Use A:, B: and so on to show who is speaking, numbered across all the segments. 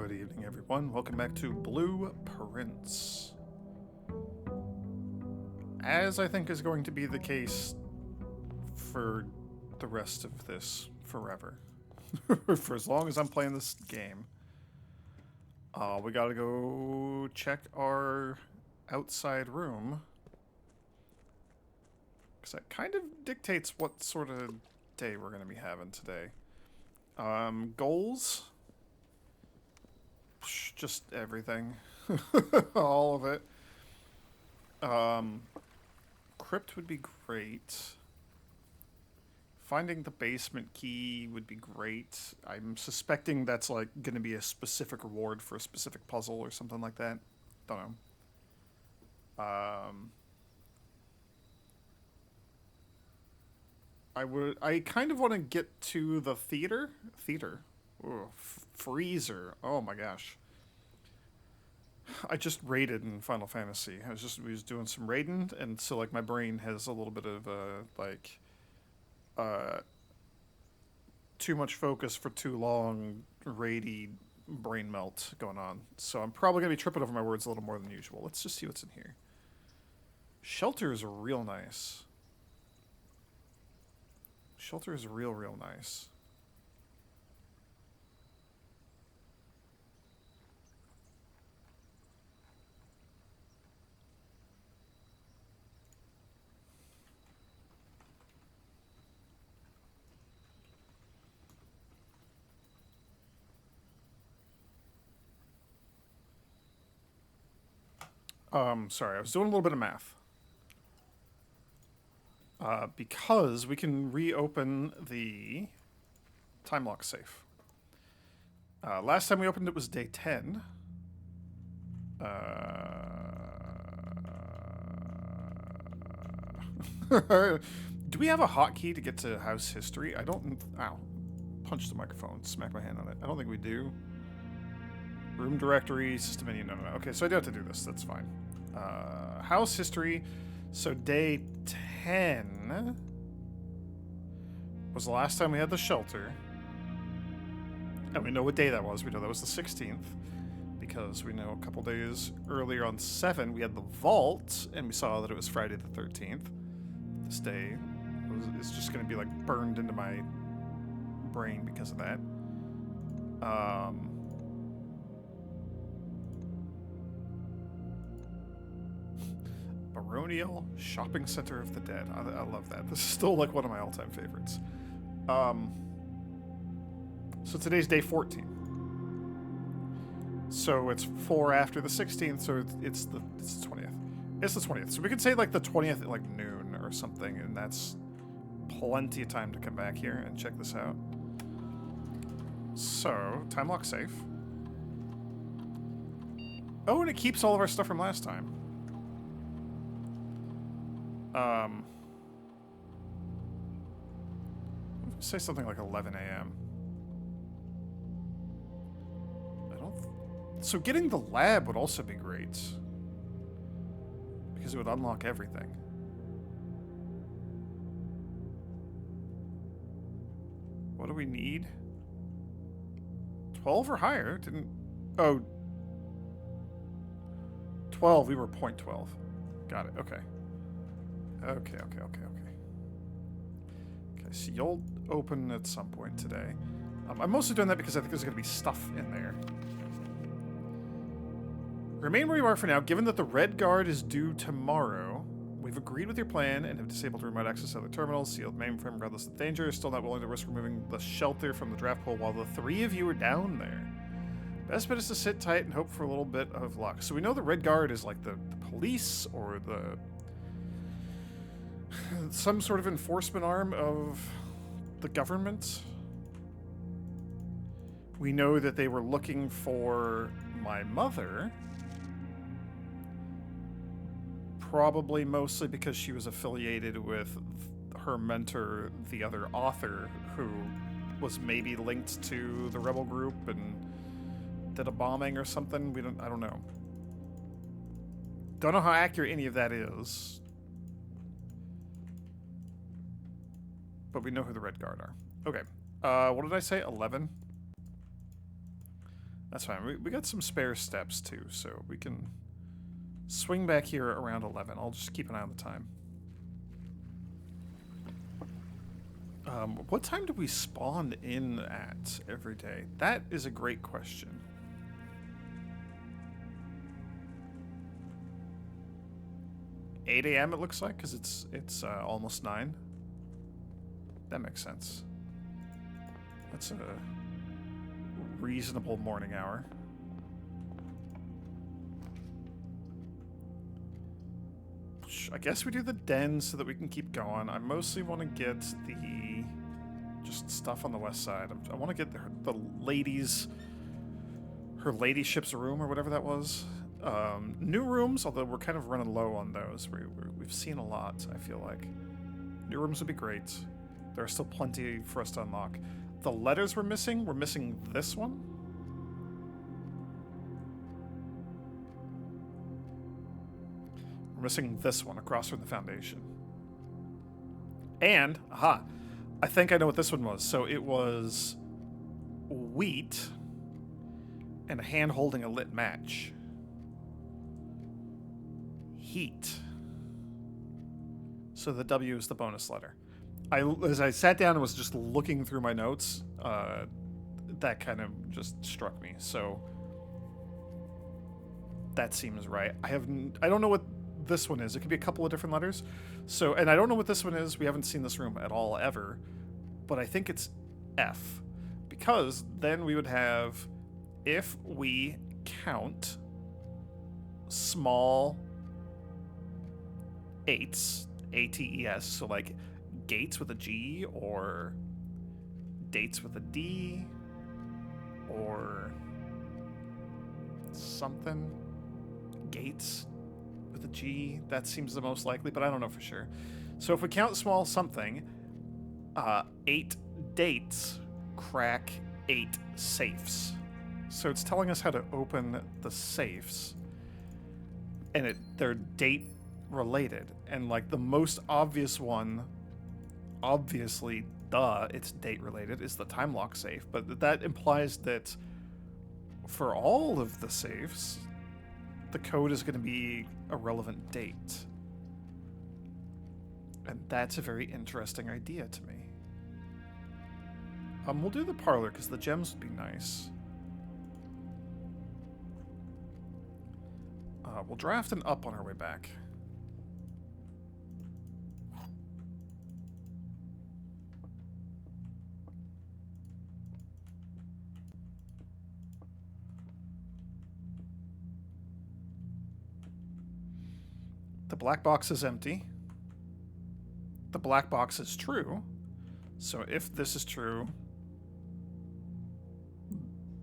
A: Good evening, everyone. Welcome back to Blueprints. As I think is going to be the case for the rest of this forever. For as long as I'm playing this game. We gotta go check our outside room. Because that kind of dictates what sort of day we're going to be having today. Goals? Just everything. All of it. Crypt would be great. Finding the basement key would be great. I'm suspecting that's like going to be a specific reward for a specific puzzle or something like that. Don't know. I kind of want to get to the theater. Ooh, freezer. Oh my gosh. I just raided in Final Fantasy. We was doing some raiding, and so like my brain has a little bit of too much focus for too long, raidy brain melt going on. So I'm probably gonna be tripping over my words a little more than usual. Let's just see what's in here. Shelter is real nice. Shelter is real nice. Sorry, I was doing a little bit of math. Because we can reopen the time lock safe. Last time we opened it was day 10. Do we have a hotkey to get to house history? I don't... Ow. Punch the microphone. Smack my hand on it. I don't think we do. Room directory, system menu. No. Okay, so I do have to do this. That's fine. House history. So day 10 was the last time we had the shelter. And we know what day that was. We know that was the 16th. Because we know a couple days earlier on 7, we had the vault. And we saw that it was Friday the 13th. This day is just going to be like burned into my brain because of that. Baronial Shopping Center of the Dead. I love that. This is still like one of my all-time favorites. So today's day 14. So it's 4 after the 16th, so it's the 20th. It's the 20th. So we could say like the 20th at like noon or something, and that's plenty of time to come back here and check this out. So, time lock safe. Oh, and it keeps all of our stuff from last time. Say something like 11 a.m. So getting the lab would also be great. Because it would unlock everything. What do we need? 12 or higher? Oh. 12, we were 0.12. Got it, okay. Okay, so you'll open at some point today. I'm mostly doing that because I think there's going to be stuff in there. Remain where you are for now. Given that the Red Guard is due tomorrow, we've agreed with your plan and have disabled remote access to other terminals, sealed mainframe regardless of danger. Still not willing to risk removing the shelter from the draft pool while the 3 of you are down there. Best bet is to sit tight and hope for a little bit of luck. So we know the Red Guard is like the police or the... some sort of enforcement arm of the government. We know that they were looking for my mother. Probably mostly because she was affiliated with her mentor, the other author, who was maybe linked to the rebel group and did a bombing or something. I don't know. Don't know how accurate any of that is. But we know who the Red Guard are. Okay. What did I say? 11? That's fine. We got some spare steps too, so we can swing back here around 11. I'll just keep an eye on the time. What time do we spawn in at every day? That is a great question. $8 a.m. it looks like, because it's almost 9. That makes sense. That's a reasonable morning hour. I guess we do the den so that we can keep going. I mostly want to get the just stuff on the west side. I want to get the ladies, her ladyship's room or whatever that was. New rooms, although we're kind of running low on those. We've seen a lot, I feel like. New rooms would be great. There are still plenty for us to unlock. The letters we're missing this one. We're missing this one across from the foundation. And, aha, I think I know what this one was. So it was wheat and a hand holding a lit match. Heat. So the W is the bonus letter. As I sat down and was just looking through my notes, that kind of just struck me. So that seems right. I don't know what this one is. It could be a couple of different letters. So, and I don't know what this one is. We haven't seen this room at all ever, but I think it's F, because then we would have, if we count small 8s, A-T-E-S, so like gates with a G, or dates with a D, or something, gates with a G, that seems the most likely, but I don't know for sure. So if we count small something, 8 dates crack 8 safes. So it's telling us how to open the safes, and they're date related, and like the most obvious one, obviously, it's date related, is the time lock safe, but that implies that for all of the safes, the code is going to be a relevant date. And that's a very interesting idea to me. We'll do the parlor because the gems would be nice. We'll draft an up on our way back. The black box is empty. The black box is true. So if this is true,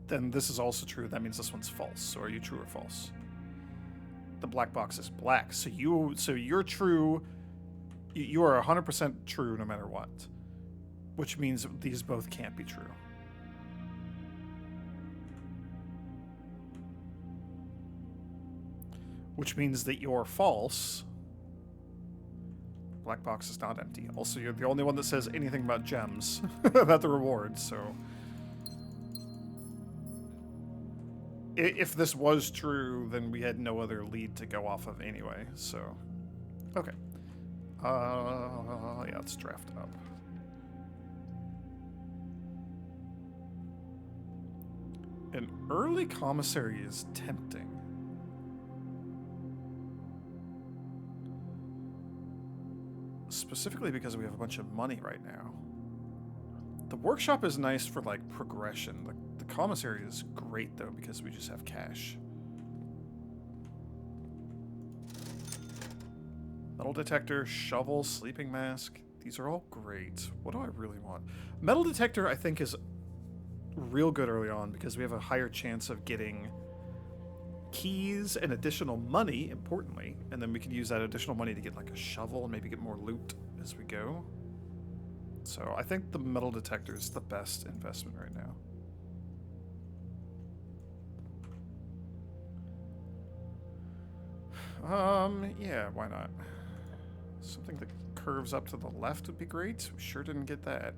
A: then this is also true. That means this one's false. So are you true or false? The black box is black. So you're true. You are 100% true no matter what. Which means these both can't be true. Which means that you're false. Black box is not empty. Also, you're the only one that says anything about gems, about the rewards, so... If this was true, then we had no other lead to go off of anyway, so... Okay. Yeah, let's draft it up. An early commissary is tempting. Specifically because we have a bunch of money right now. The workshop is nice for like progression. The commissary is great though because we just have cash. Metal detector, shovel, sleeping mask. These are all great. What do I really want? Metal detector I think is real good early on because we have a higher chance of getting keys and additional money, importantly, and then we can use that additional money to get like a shovel and maybe get more loot as we go. So I think the metal detector is the best investment right now. Yeah, why not? Something that curves up to the left would be great. We sure didn't get that.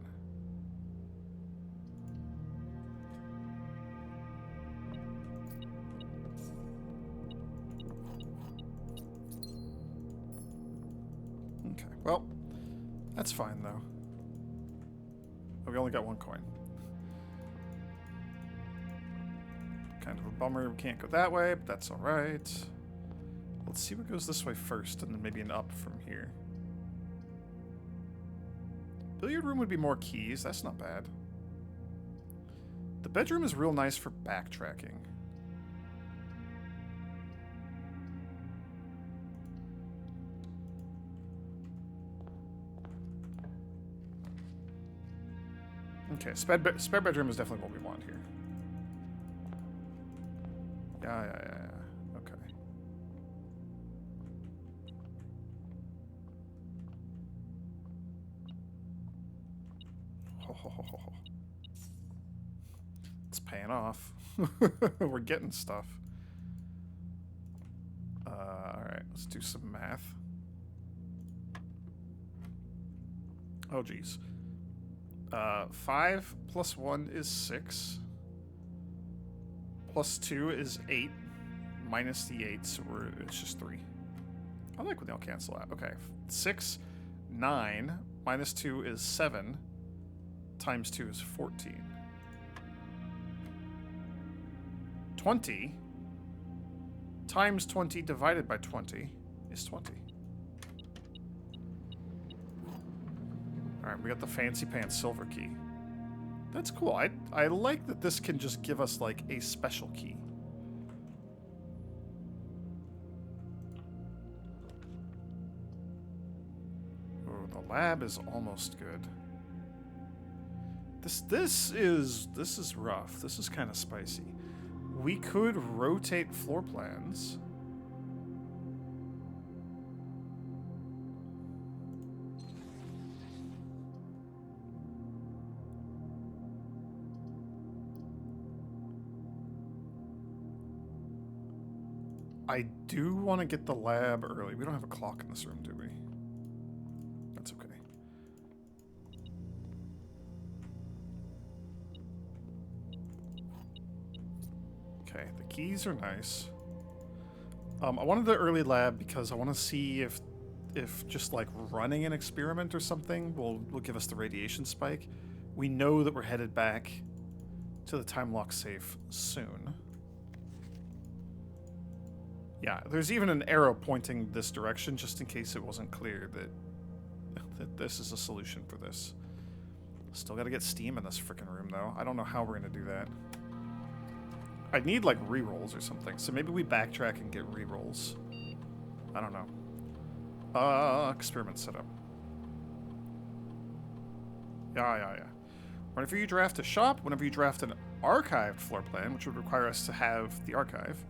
A: Okay, well, that's fine, though. Oh, we only got 1 coin. Kind of a bummer we can't go that way, but that's alright. Let's see what goes this way first, and then maybe an up from here. Billiard room would be more keys. That's not bad. The bedroom is real nice for backtracking. Okay, spare bedroom is definitely what we want here. Yeah. Okay. It's paying off. We're getting stuff. Alright, let's do some math. Oh, geez. 5 plus 1 is 6. Plus 2 is 8. Minus the 8, so it's just 3. I like when they all cancel out. Okay. 6, 9. Minus 2 is 7. Times 2 is 14. 20 times 20 divided by 20 is 20. Alright, we got the fancy pants silver key. That's cool. I like that this can just give us, like, a special key. Oh, the lab is almost good. This is rough. This is kind of spicy. We could rotate floor plans. I do want to get the lab early. We don't have a clock in this room, do we? That's okay. Okay, the keys are nice. I wanted the early lab because I want to see if just like running an experiment or something will give us the radiation spike. We know that we're headed back to the time lock safe soon. Yeah, there's even an arrow pointing this direction just in case it wasn't clear that this is a solution for this. Still gotta get steam in this frickin' room, though. I don't know how we're gonna do that. I'd need, like, rerolls or something, so maybe we backtrack and get rerolls. I don't know. Experiment setup. Yeah. Whenever you draft a shop, whenever you draft an archived floor plan, which would require us to have the archive,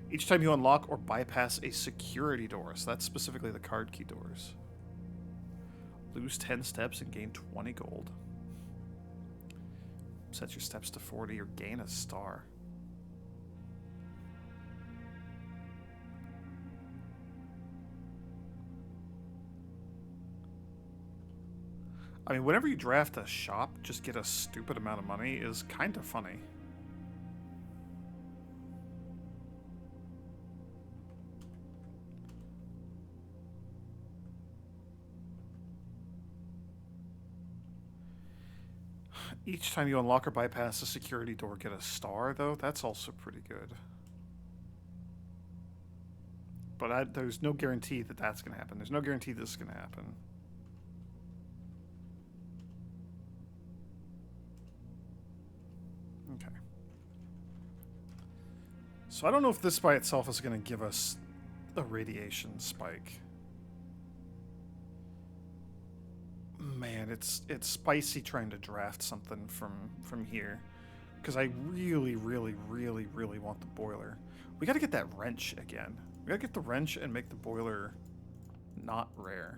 A: each time you unlock or bypass a security door, so that's specifically the card key doors. Lose 10 steps and gain 20 gold. Set your steps to 40 or gain a star. I mean, whenever you draft a shop, just get a stupid amount of money is kind of funny. Each time you unlock or bypass a security door, get a star, though. That's also pretty good. But there's no guarantee that that's going to happen. There's no guarantee this is going to happen. Okay. So I don't know if this by itself is going to give us a radiation spike. Man, it's spicy trying to draft something from here, because I really want the boiler. We got to get that wrench again. We got to get the wrench and make the boiler not rare.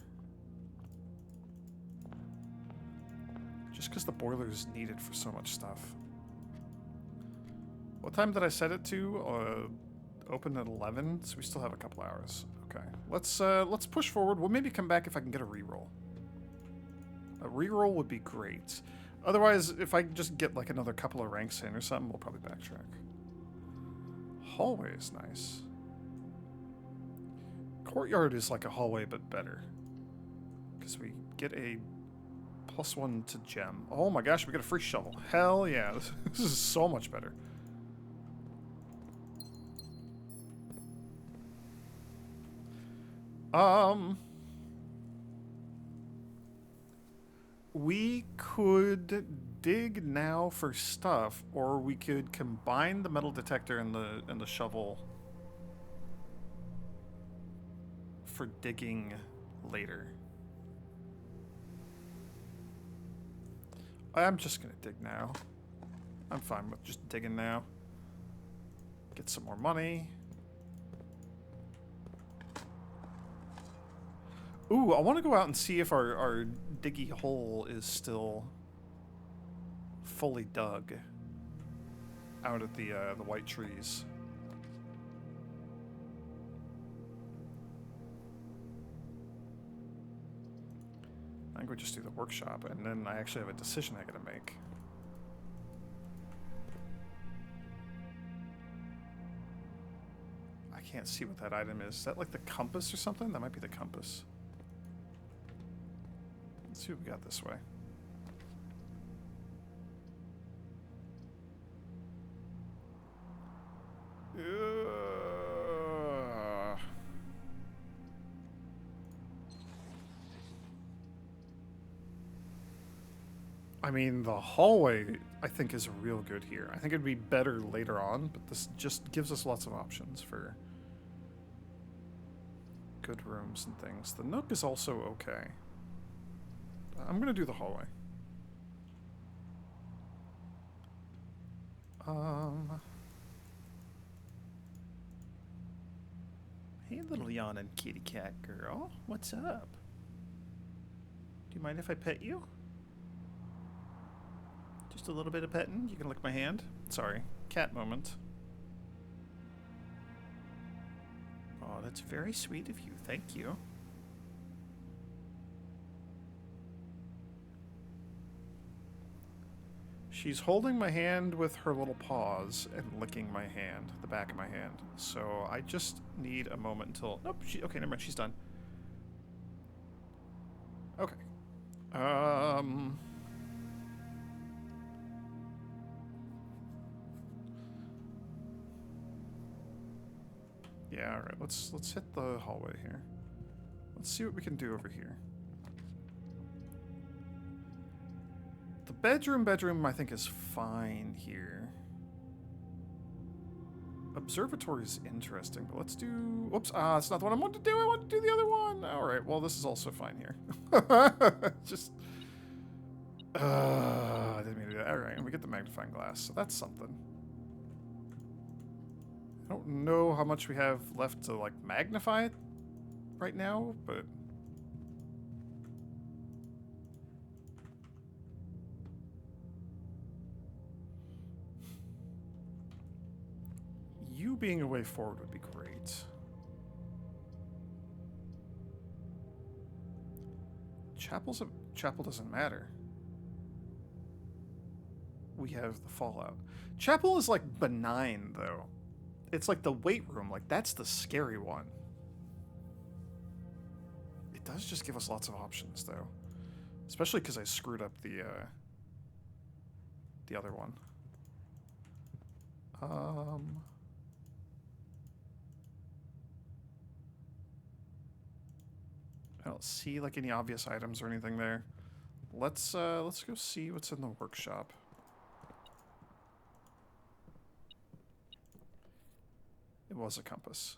A: Just because the boiler is needed for so much stuff. What time did I set it to? Open at 11, so we still have a couple hours. Okay, let's push forward. We'll maybe come back if I can get a reroll. A reroll would be great. Otherwise, if I just get like another couple of ranks in or something, we'll probably backtrack. Hallway is nice. Courtyard is like a hallway, but better. Because we get a +1 to gem. Oh my gosh, we get a free shovel. Hell yeah, this is so much better. We could dig now for stuff, or we could combine the metal detector and the shovel for digging later. I'm just gonna dig now. I'm fine with just digging now. Get some more money. Ooh, I want to go out and see if our diggy hole is still fully dug out at the white trees. I think we just do the workshop, and then I actually have a decision I gotta make. I can't see what that item is. Is that like the compass or something? That might be the compass. Let's see what we got this way. I mean, the hallway, I think, is real good here. I think it'd be better later on, but this just gives us lots of options for good rooms and things. The nook is also okay. I'm gonna do the hallway. Hey, little yawning kitty cat girl. What's up? Do you mind if I pet you? Just a little bit of petting? You can lick my hand? Sorry. Cat moment. Oh, that's very sweet of you. Thank you. She's holding my hand with her little paws and licking my hand, the back of my hand. So I just need a moment until... Nope, okay, never mind, she's done. Okay. Yeah, alright, let's hit the hallway here. Let's see what we can do over here. The bedroom, I think, is fine here. Observatory is interesting, but let's do... Whoops, it's not the one I wanted to do. I want to do the other one. Alright, well, this is also fine here. Just... I didn't mean to do that. Alright, and we get the magnifying glass, so that's something. I don't know how much we have left to, like, magnify it right now, but... You being a way forward would be great. Chapel doesn't matter. We have the fallout. Chapel is like benign though. It's like the weight room, like that's the scary one. It does just give us lots of options though. Especially because I screwed up the other one. I don't see like any obvious items or anything there. Let's go see what's in the workshop. It was a compass.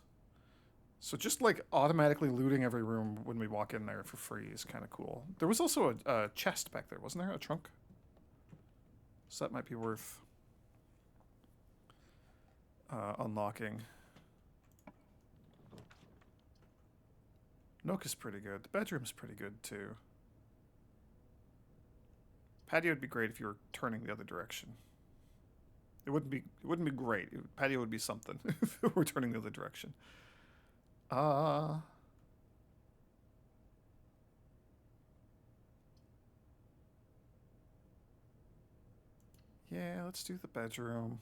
A: So just like automatically looting every room when we walk in there for free is kind of cool. There was also a chest back there, wasn't there? A trunk? So that might be worth unlocking. Nook is pretty good. The bedroom's pretty good too. Patio would be great if you were turning the other direction. It wouldn't be great. Patio would be something if we're turning the other direction. Yeah, let's do the bedroom.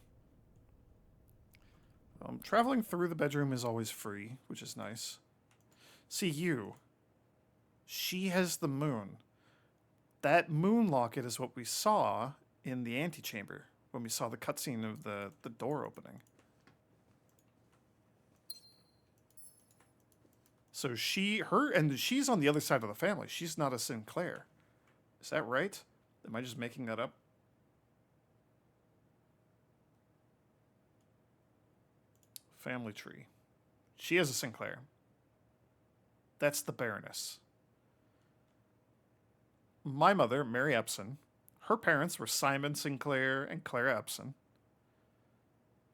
A: Traveling through the bedroom is always free, which is nice. See you. She has the moon. That moon locket is what we saw in the antechamber when we saw the cutscene of the door opening. So she's on the other side of the family. She's not a Sinclair. Is that right? Am I just making that up? Family tree. She is a Sinclair. That's the Baroness. My mother, Mary Epson, her parents were Simon Sinclair and Clara Epson.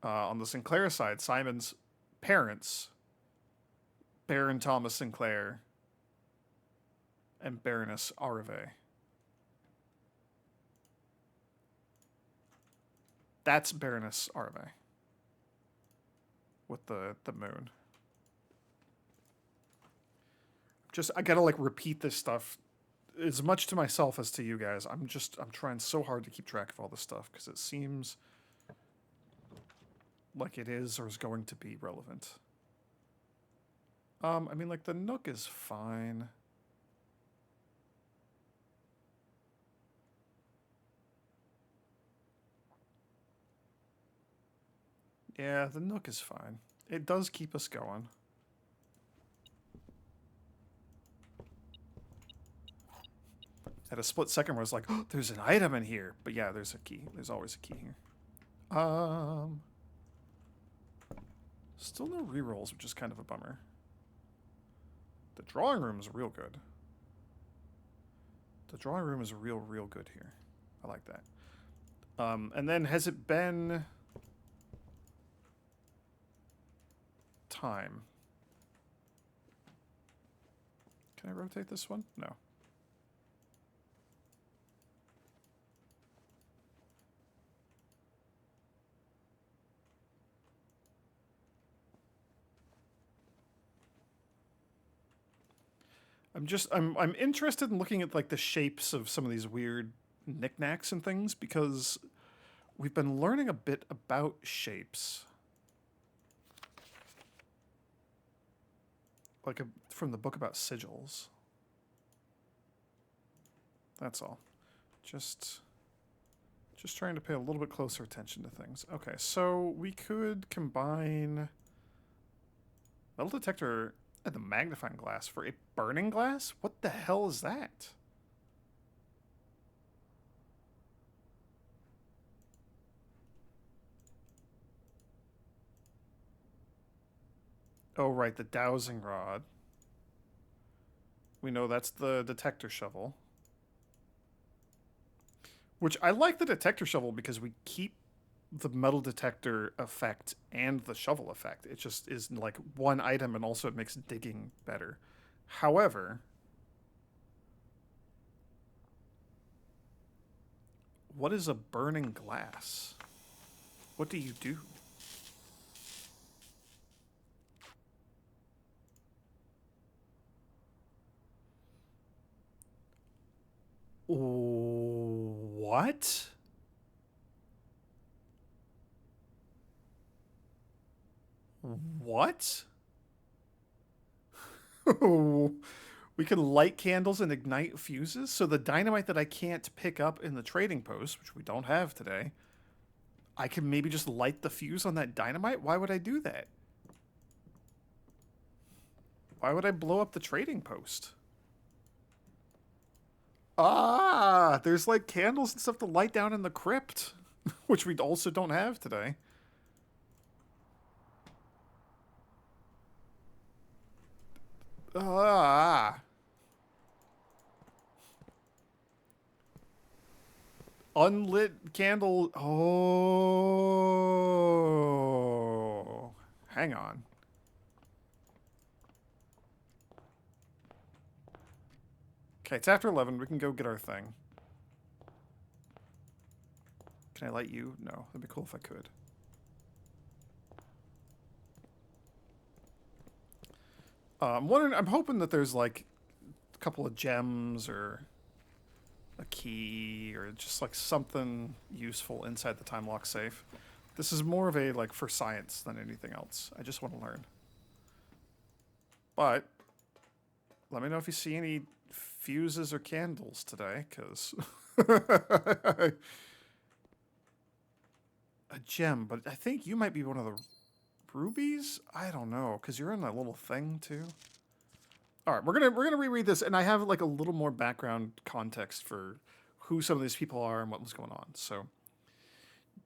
A: On the Sinclair side, Simon's parents, Baron Thomas Sinclair and Baroness Arve. That's Baroness Arve with the moon. I gotta like repeat this stuff as much to myself as to you guys. I'm trying so hard to keep track of all this stuff because it seems like it is or is going to be relevant. I mean, like, the Nook is fine. Yeah, the Nook is fine. It does keep us going. At a split second where I was like, oh, there's an item in here. But yeah, there's a key. There's always a key here. Still no rerolls, which is kind of a bummer. The drawing room is real good. The drawing room is real good here. I like that. And then has it been time? Can I rotate this one? No. I'm interested in looking at like the shapes of some of these weird knickknacks and things because we've been learning a bit about shapes. Like from the book about sigils. That's all. Just trying to pay a little bit closer attention to things. Okay, so we could combine metal detector and the magnifying glass for a burning glass? What the hell is that? Oh, right, the dowsing rod. We know that's the detector shovel. Which I like the detector shovel because we keep the metal detector effect and the shovel effect. It just is like one item and also it makes digging better. However, what is a burning glass? What do you do? What? What? We can light candles and ignite fuses? So the dynamite that I can't pick up in the trading post, which we don't have today, I can maybe just light the fuse on that dynamite? Why would I do that? Why would I blow up the trading post? Ah, there's like candles and stuff to light down in the crypt, which we also don't have today. Ah. Unlit candle. Oh. Hang on. Okay, it's after 11. We can go get our thing. Can I light you? No. That'd be cool if I could. I'm wondering, I'm hoping that there's like a couple of gems or a key or just like something useful inside the time lock safe. This is more of a like for science than anything else. I just want to learn. But let me know if you see any fuses or candles today, because a gem, but I think you might be one of the rubies. I don't know, because you're in that little thing too. All right, we're gonna reread this, and I have like a little more background context for who some of these people are and what was going on. So,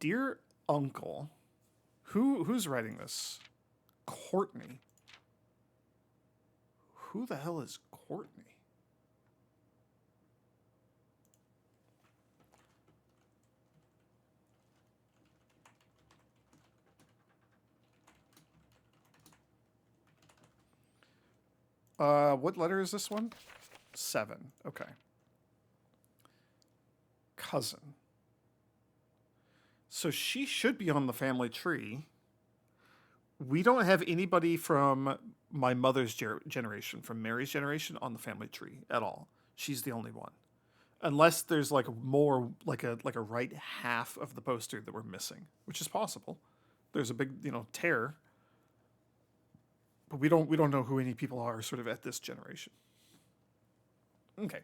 A: dear uncle, who's writing this? Courtney. Who the hell is Courtney? What letter is this one? 7. Okay. Cousin. So she should be on the family tree. We don't have anybody from my mother's generation, from Mary's generation, on the family tree at all. She's the only one, unless there's like more, like a right half of the poster that we're missing, which is possible. There's a big tear, but we don't know who any people are sort of at this generation. Okay.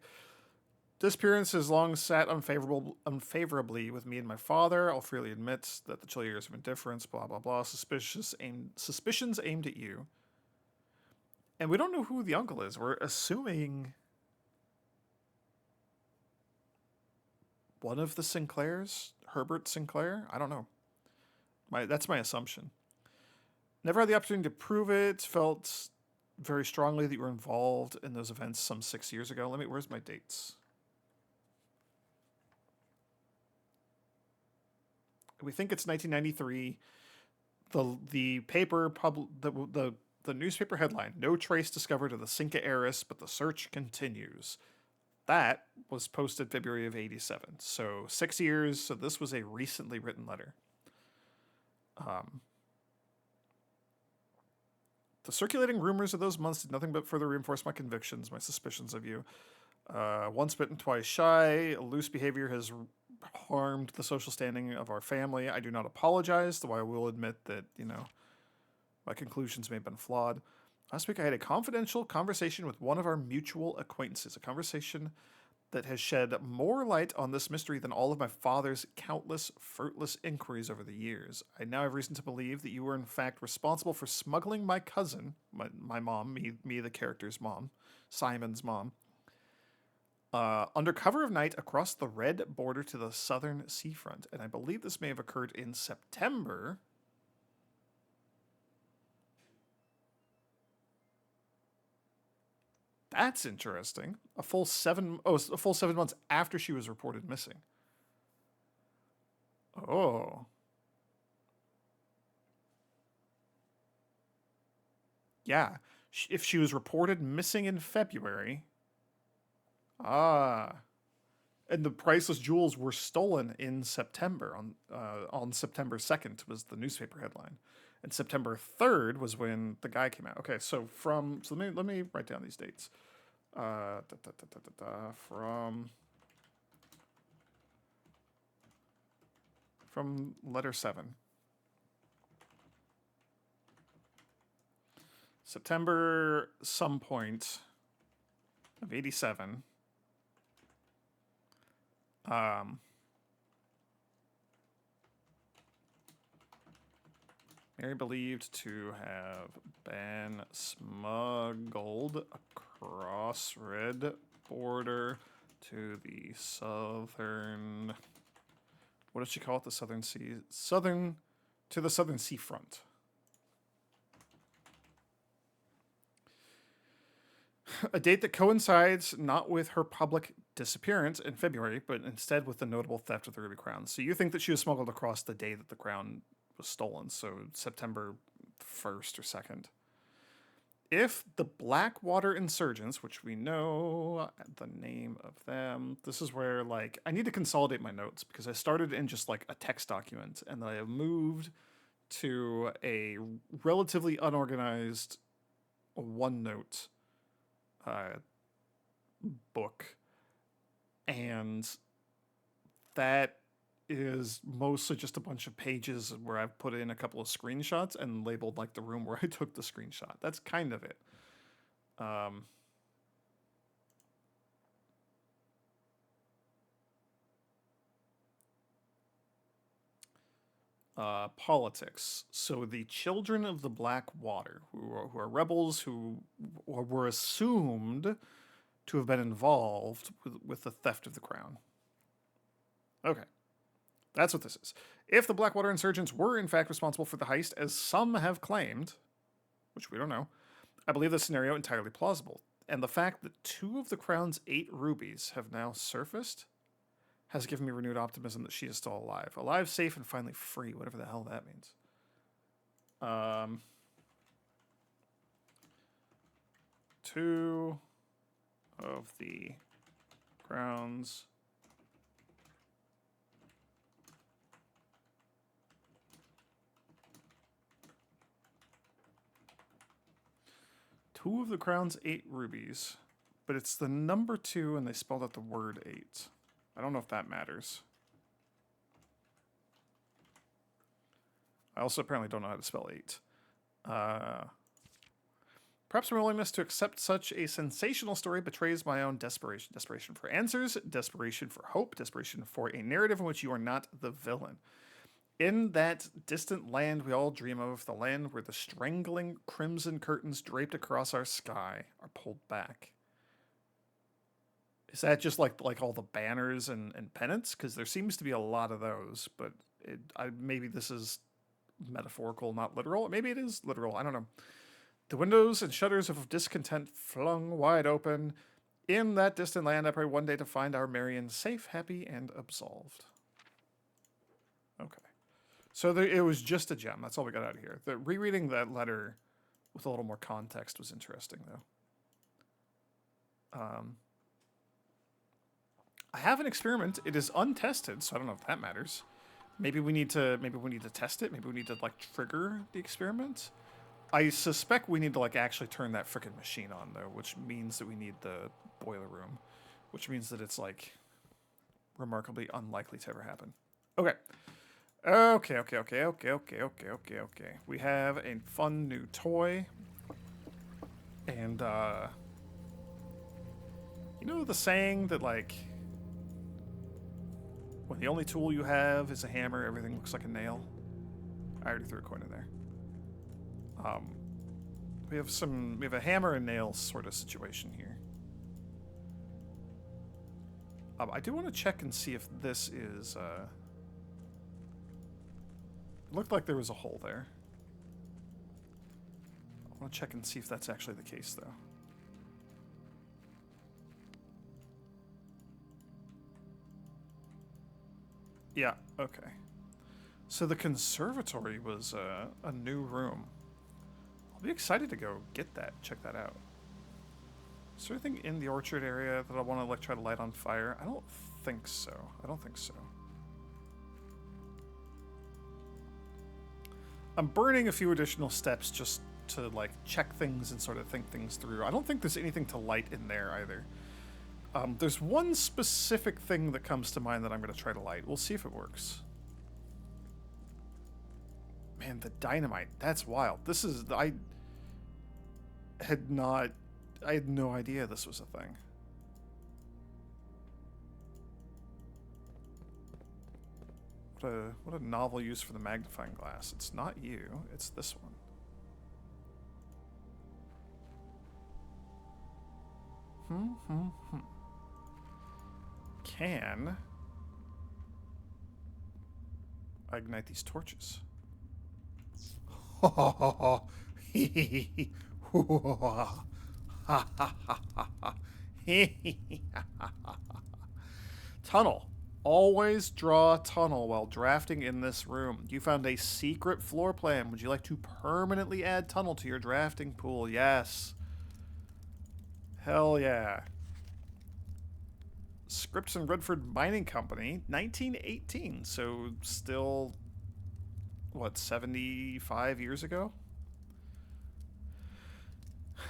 A: Disappearance has long sat unfavorably with me and my father. I'll freely admit that the chill years of indifference, blah blah blah, suspicions aimed at you. And we don't know who the uncle is. We're assuming one of the Sinclairs, Herbert Sinclair. I don't know. That's my assumption. Never had the opportunity to prove it. Felt very strongly that you were involved in those events some 6 years ago. Where's my dates? We think it's 1993. The paper the newspaper headline: "No trace discovered of the Cinca heiress, but the search continues." That was posted February of '87. So 6 years. So this was a recently written letter. The circulating rumors of those months did nothing but further reinforce my convictions, my suspicions of you. Once bitten, twice shy. Loose behavior has harmed the social standing of our family. I do not apologize, though I will admit that, my conclusions may have been flawed. Last week I had a confidential conversation with one of our mutual acquaintances, a conversation that has shed more light on this mystery than all of my father's countless fruitless inquiries over the years. I now have reason to believe that you were in fact responsible for smuggling my cousin, my mom, me the character's mom, Simon's mom, under cover of night across the red border to the southern seafront. And I believe this may have occurred in September. That's interesting. A full 7 months after she was reported missing. Oh. Yeah. If she was reported missing in February. Ah. And the priceless jewels were stolen in September. On September 2nd was the newspaper headline. And September 3rd was when the guy came out. Okay, so let me write down these dates. From letter 7. September some point of '87. Mary believed to have been smuggled across red border to the southern. What did she call it? The southern sea, to the southern seafront. A date that coincides not with her public disappearance in February, but instead with the notable theft of the Ruby Crown. So you think that she was smuggled across the day that the crown was stolen, so September 1st or 2nd. If the Blackwater insurgents, which we know the name of them, this is where, like, I need to consolidate my notes because I started in just like a text document and then I moved to a relatively unorganized OneNote book, and that is mostly just a bunch of pages where I've put in a couple of screenshots and labeled like the room where I took the screenshot. That's kind of it. politics. So the children of the Black Water, who are rebels who were assumed to have been involved with the theft of the crown. Okay, that's what this is. If the Blackwater insurgents were in fact responsible for the heist, as some have claimed, which we don't know, I believe this scenario entirely plausible. And the fact that 2 of the crown's 8 rubies have now surfaced has given me renewed optimism that she is still alive. Alive, safe, and finally free, whatever the hell that means. 2 of the crowns. Two of the crown's 8 rubies, but it's the number 2 and they spelled out the word 8. I don't know if that matters. I also apparently don't know how to spell 8. Perhaps my willingness to accept such a sensational story betrays my own desperation. Desperation for answers, desperation for hope, desperation for a narrative in which you are not the villain. In that distant land we all dream of, the land where the strangling crimson curtains draped across our sky are pulled back. Is that just like all the banners and pennants? Because there seems to be a lot of those, but maybe this is metaphorical, not literal. Maybe it is literal. I don't know. The windows and shutters of discontent flung wide open. In that distant land, I pray one day to find our Marion safe, happy, and absolved. Okay. So it was just a gem. That's all we got out of here. Rereading that letter with a little more context was interesting, though. I have an experiment. It is untested, so I don't know if that matters. Maybe we need to test it. Maybe we need to like trigger the experiment. I suspect we need to like actually turn that frickin' machine on though, which means that we need the boiler room, which means that it's like remarkably unlikely to ever happen. Okay. Okay. We have a fun new toy. And you know the saying that like when the only tool you have is a hammer, everything looks like a nail? I already threw a coin in there. We have a hammer and nails sort of situation here. I do want to check and see if this is, it looked like there was a hole there. I want to check and see if that's actually the case, though. Yeah, okay. So the conservatory was a new room. I'll be excited to go get that, check that out. Is there anything in the orchard area that I want to like try to light on fire? I don't think so. I'm burning a few additional steps just to like check things and sort of think things through. I don't think there's anything to light in there either. There's one specific thing that comes to mind that I'm going to try to light. We'll see if it works. Man, the dynamite. That's wild. I had no idea this was a thing. What a novel use for the magnifying glass. It's not you, it's this one. Can I ignite these torches? Tunnel. Always draw a tunnel while drafting in this room. You found a secret floor plan. Would you like to permanently add tunnel to your drafting pool? Yes. Hell yeah. Scripps and Redford Mining Company, 1918. So still, what, 75 years ago?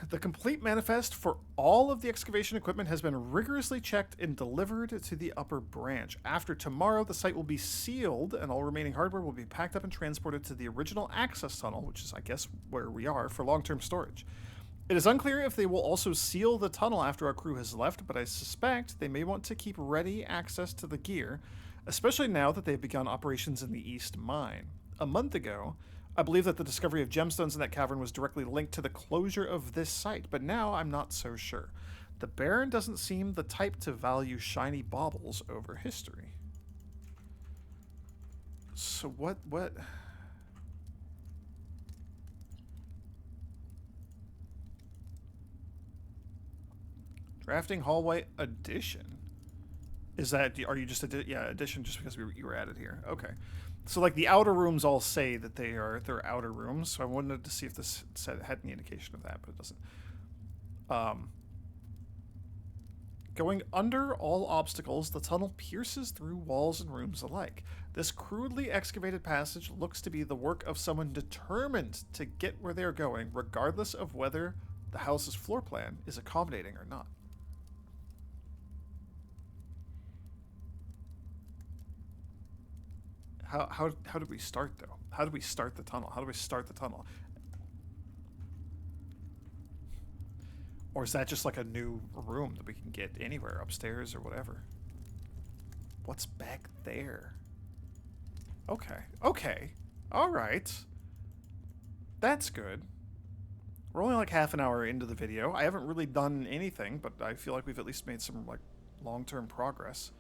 A: The complete manifest for all of the excavation equipment has been rigorously checked and delivered to the upper branch. After tomorrow, the site will be sealed and all remaining hardware will be packed up and transported to the original access tunnel, which is, I guess, where we are, for long-term storage. It is unclear if they will also seal the tunnel after our crew has left, but I suspect they may want to keep ready access to the gear, especially now that they've begun operations in the East Mine. a month ago, I believe that the discovery of gemstones in that cavern was directly linked to the closure of this site, but now I'm not so sure. The Baron doesn't seem the type to value shiny baubles over history. So what... Drafting hallway addition. Is that, are you just, addition just because you were added here? Okay. So, like, the outer rooms all say that they're outer rooms, so I wanted to see if this had any indication of that, but it doesn't. Going under all obstacles, the tunnel pierces through walls and rooms alike. This crudely excavated passage looks to be the work of someone determined to get where they're going, regardless of whether the house's floor plan is accommodating or not. How did we start, though? How did we start the tunnel? How do we start the tunnel? Or is that just like a new room that we can get anywhere, upstairs or whatever? What's back there? Okay. Okay. Alright. That's good. We're only like half an hour into the video. I haven't really done anything, but I feel like we've at least made some like long-term progress.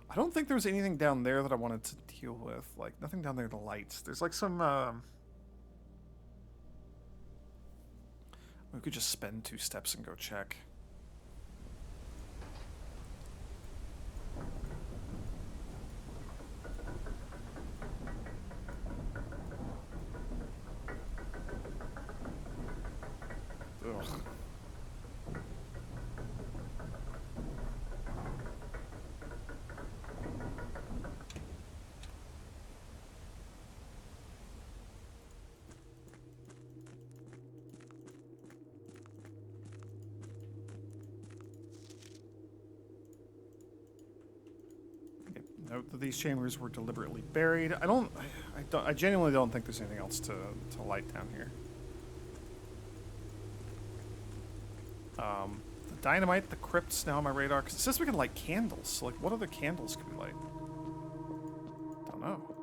A: I don't think there was anything down there that I wanted to deal with. Like, nothing down there to light. There's like some, we could just spend 2 steps and go check. Ugh. Note that these chambers were deliberately buried. I genuinely don't think there's anything else to light down here. The dynamite, the crypt's now on my radar, because it says we can light candles. So, like, what other candles can we light? Don't know.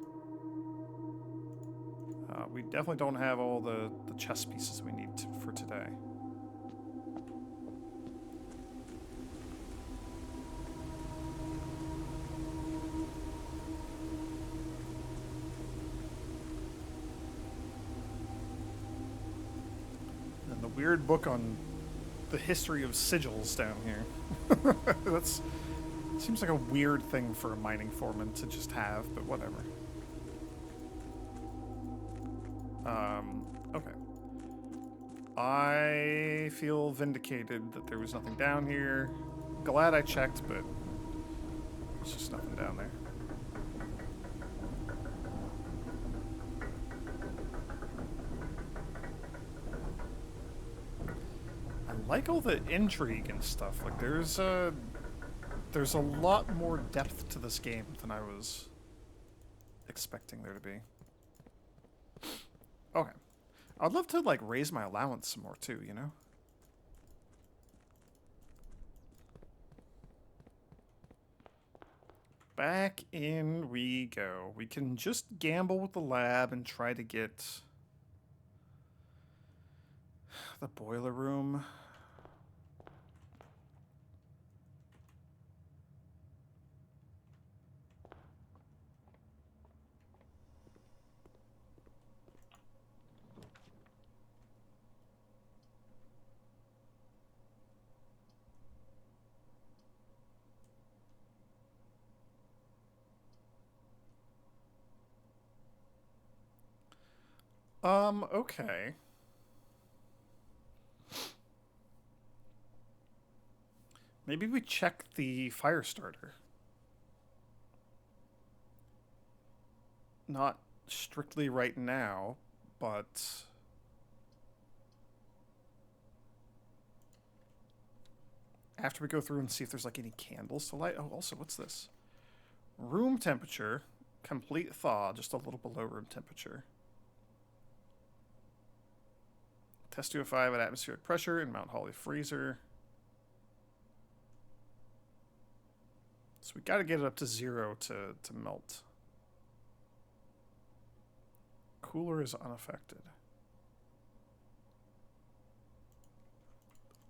A: We definitely don't have all the chess pieces we need for today. And the weird book on the history of sigils down here. That's seems like a weird thing for a mining foreman to just have, but whatever. Okay. I feel vindicated that there was nothing down here. Glad I checked, but there's just nothing down there. I like all the intrigue and stuff. Like, there's a lot more depth to this game than I was expecting there to be. Okay. I'd love to, like, raise my allowance some more, too, you know? Back in we go. We can just gamble with the lab and try to get the boiler room. Okay. Maybe we check the fire starter. Not strictly right now, but after we go through and see if there's like any candles to light. Oh, also, what's this? Room temperature, complete thaw, just a little below room temperature. Test 205 at atmospheric pressure in Mount Holly freezer. So we got to get it up to 0 to melt. cooler is unaffected.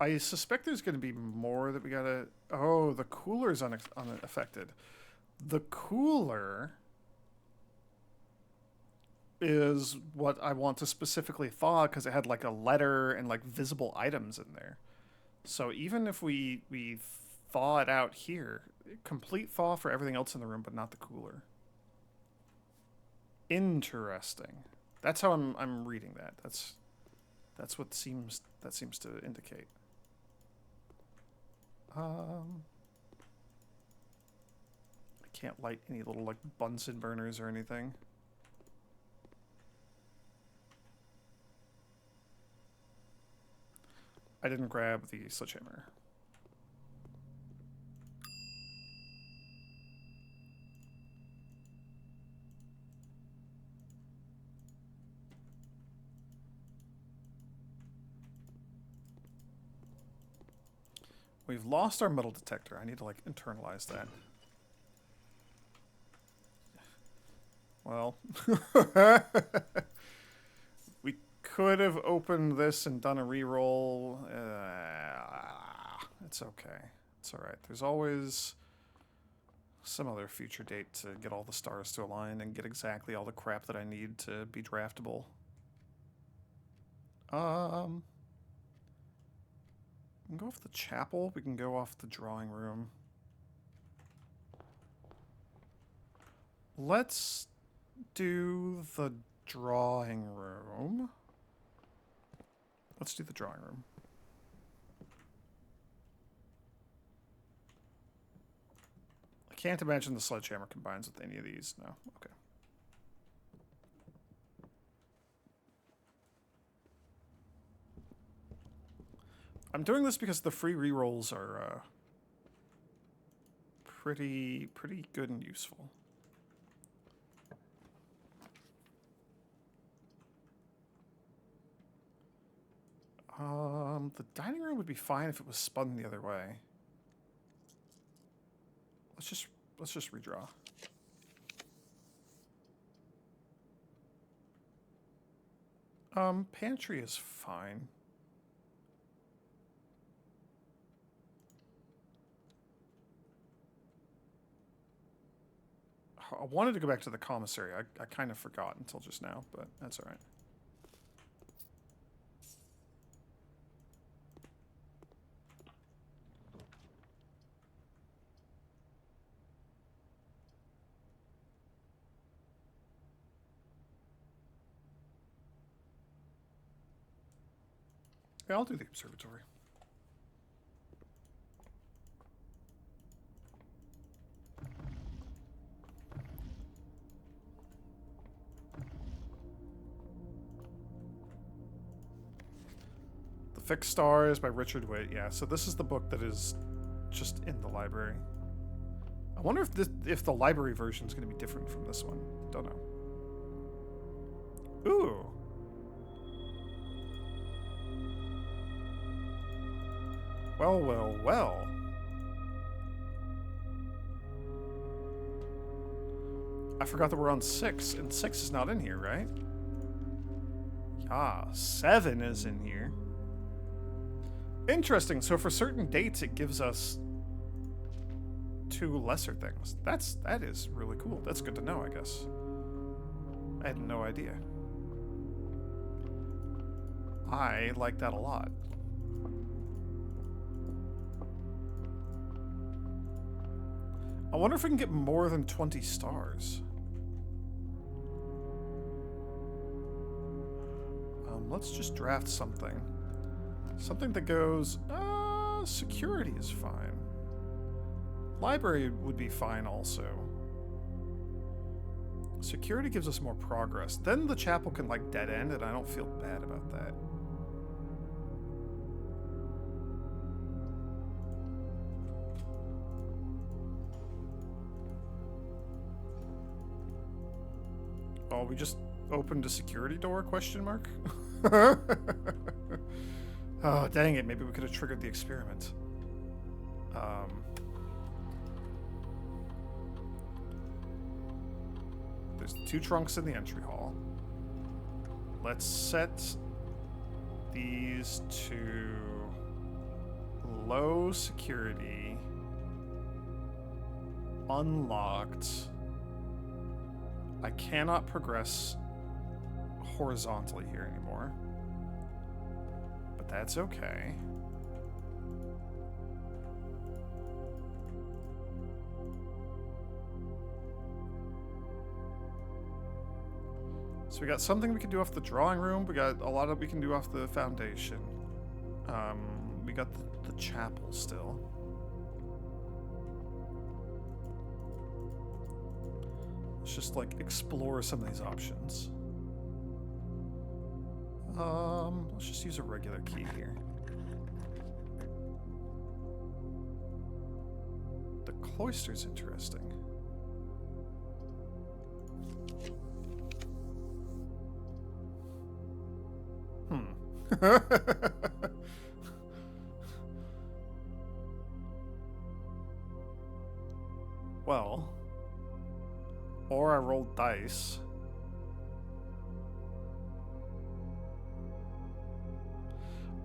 A: I suspect there's going to be more that we gotta... Oh, the cooler is unaffected. The cooler is what I want to specifically thaw because it had like a letter and like visible items in there. So even if we thaw it out here, complete thaw for everything else in the room, but not the cooler. Interesting. That's how I'm reading that. That's what seems to indicate. I can't light any little like Bunsen burners or anything. I didn't grab the sledgehammer. We've lost our metal detector. I need to like internalize that. Well, we could have opened this and done a reroll. It's okay. It's all right. There's always some other future date to get all the stars to align and get exactly all the crap that I need to be draftable. We can go off the chapel. We can go off the drawing room. Let's do the drawing room. Let's do the drawing room. I can't imagine the sledgehammer combines with any of these. No. Okay. I'm doing this because the free rerolls are pretty good and useful. The dining room would be fine if it was spun the other way. Let's just redraw. Pantry is fine. I wanted to go back to the commissary. I kind of forgot until just now, but that's all right. Yeah, I'll do the observatory. The Fixed Stars by Richard Witt. Yeah, so this is the book that is just in the library. I wonder if the library version is going to be different from this one. Don't know. Ooh. Well, well, well. I forgot that we're on 6, and 6 is not in here, right? Ah, 7 is in here. Interesting. So for certain dates, it gives us 2 lesser things. That is really cool. That's good to know, I guess. I had no idea. I like that a lot. I wonder if we can get more than 20 stars. Let's just draft something. Something that goes, security is fine. Library would be fine also. Security gives us more progress. Then the chapel can like dead end, and I don't feel bad about that. Oh, we just opened a security door, question mark? Oh, dang it. Maybe we could have triggered the experiment. There's 2 trunks in the entry hall. Let's set these to low security, unlocked. I cannot progress horizontally here anymore, but that's okay. So we got something we can do off the drawing room. We got a lot of we can do off the foundation. We got the chapel still. Let's just like explore some of these options. Let's just use a regular key here. The cloister's interesting. Well, or I rolled dice.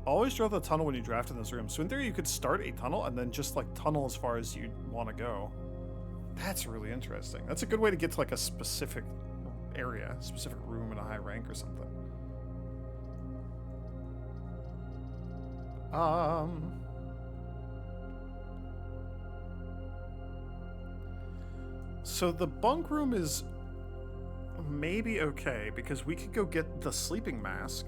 A: Always draw the tunnel when you draft in this room. So in theory, you could start a tunnel and then just like tunnel as far as you want to go. That's really interesting. That's a good way to get to like a specific area, specific room in a high rank or something. So the bunk room is maybe okay because we could go get the sleeping mask.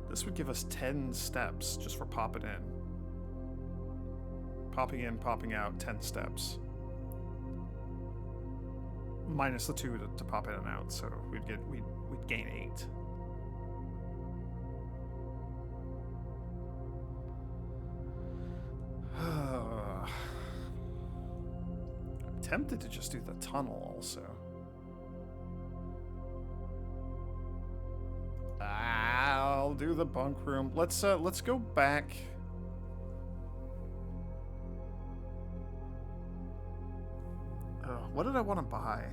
A: This would give us 10 steps just for popping in. Popping in, popping out, 10 steps. Minus the 2 to pop in and out, so we'd gain 8. I'm tempted to just do the tunnel also. I'll do the bunk room. Let's go back. What did I want to buy?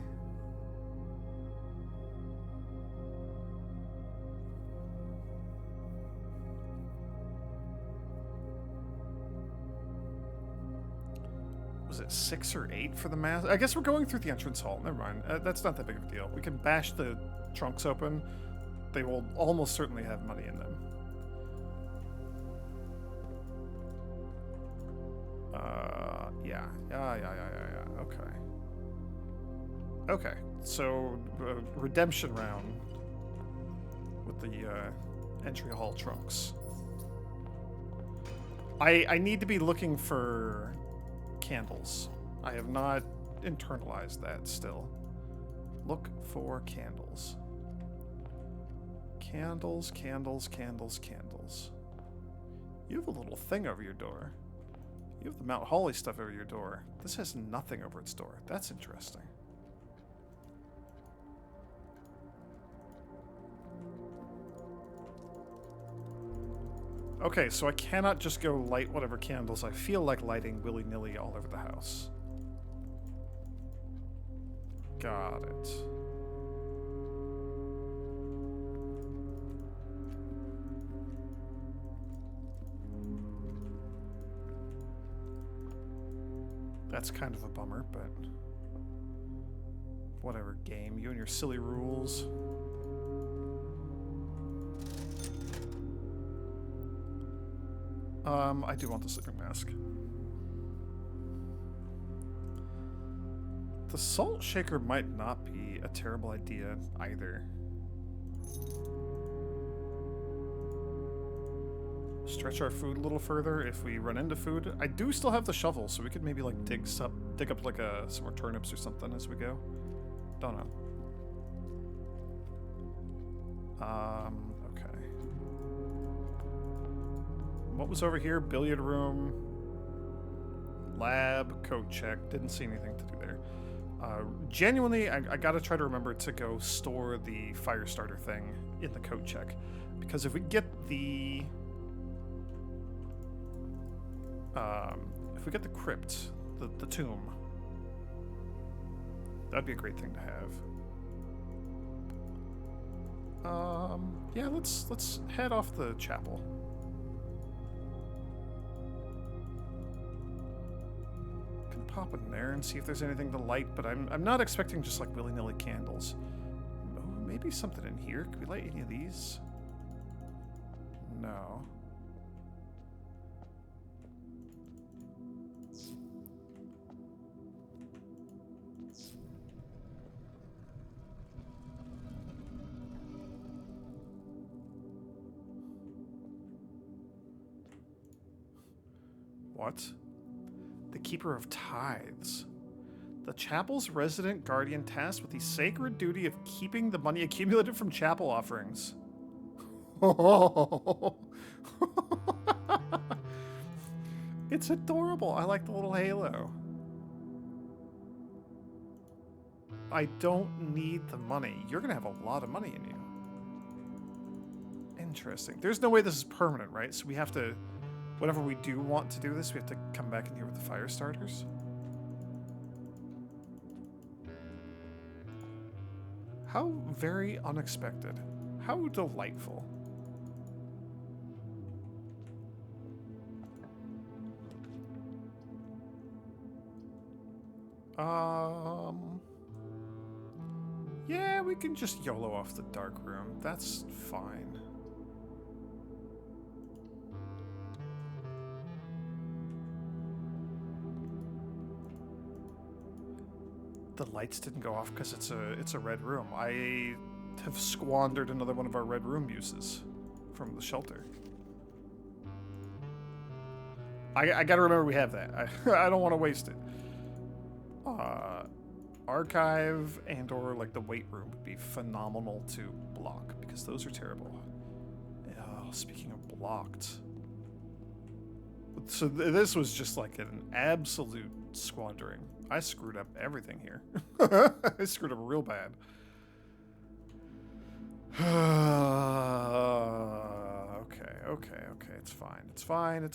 A: Was it 6 or 8 for the mask? I guess we're going through the entrance hall. Never mind. That's not that big of a deal. We can bash the trunks open. They will almost certainly have money in them. Yeah. Okay. So, redemption round with the entry hall trunks. I need to be looking for candles. I have not internalized that still. Look for candles. Candles. You have a little thing over your door. You have the Mount Holly stuff over your door. This has nothing over its door. That's interesting. Okay, so I cannot just go light whatever candles I feel like lighting willy-nilly all over the house. Got it. That's kind of a bummer, but whatever, game. You and your silly rules. I do want the sleeping mask. The salt shaker might not be a terrible idea either. Stretch our food a little further if we run into food. I do still have the shovel, so we could maybe like dig up like some more turnips or something as we go. Don't know. Okay. What was over here? Billiard room, lab, coat check. Didn't see anything to do there. Genuinely, I gotta try to remember to go store the fire starter thing in the coat check, because if we get the crypt, the tomb, that'd be a great thing to have. Yeah, let's head off the chapel. Can pop in there and see if there's anything to light, but I'm not expecting just like willy-nilly candles. Oh, maybe something in here. Could we light any of these? No. What? The Keeper of Tithes. The chapel's resident guardian tasked with the sacred duty of keeping the money accumulated from chapel offerings. It's adorable. I like the little halo. I don't need the money. You're going to have a lot of money in you. Interesting. There's no way this is permanent, right? So we have to... Whenever we do want to do this, we have to come back in here with the fire starters. How very unexpected. How delightful. Yeah, we can just YOLO off the dark room. That's fine. The lights didn't go off because it's a red room. I have squandered another one of our red room uses from the shelter. I gotta remember we have that. I don't want to waste it. Archive and or like the weight room would be phenomenal to block because those are terrible. Oh, speaking of blocked. So this was just like an absolute squandering. I screwed up everything here. I screwed up real bad. Okay. It's fine. It's fine.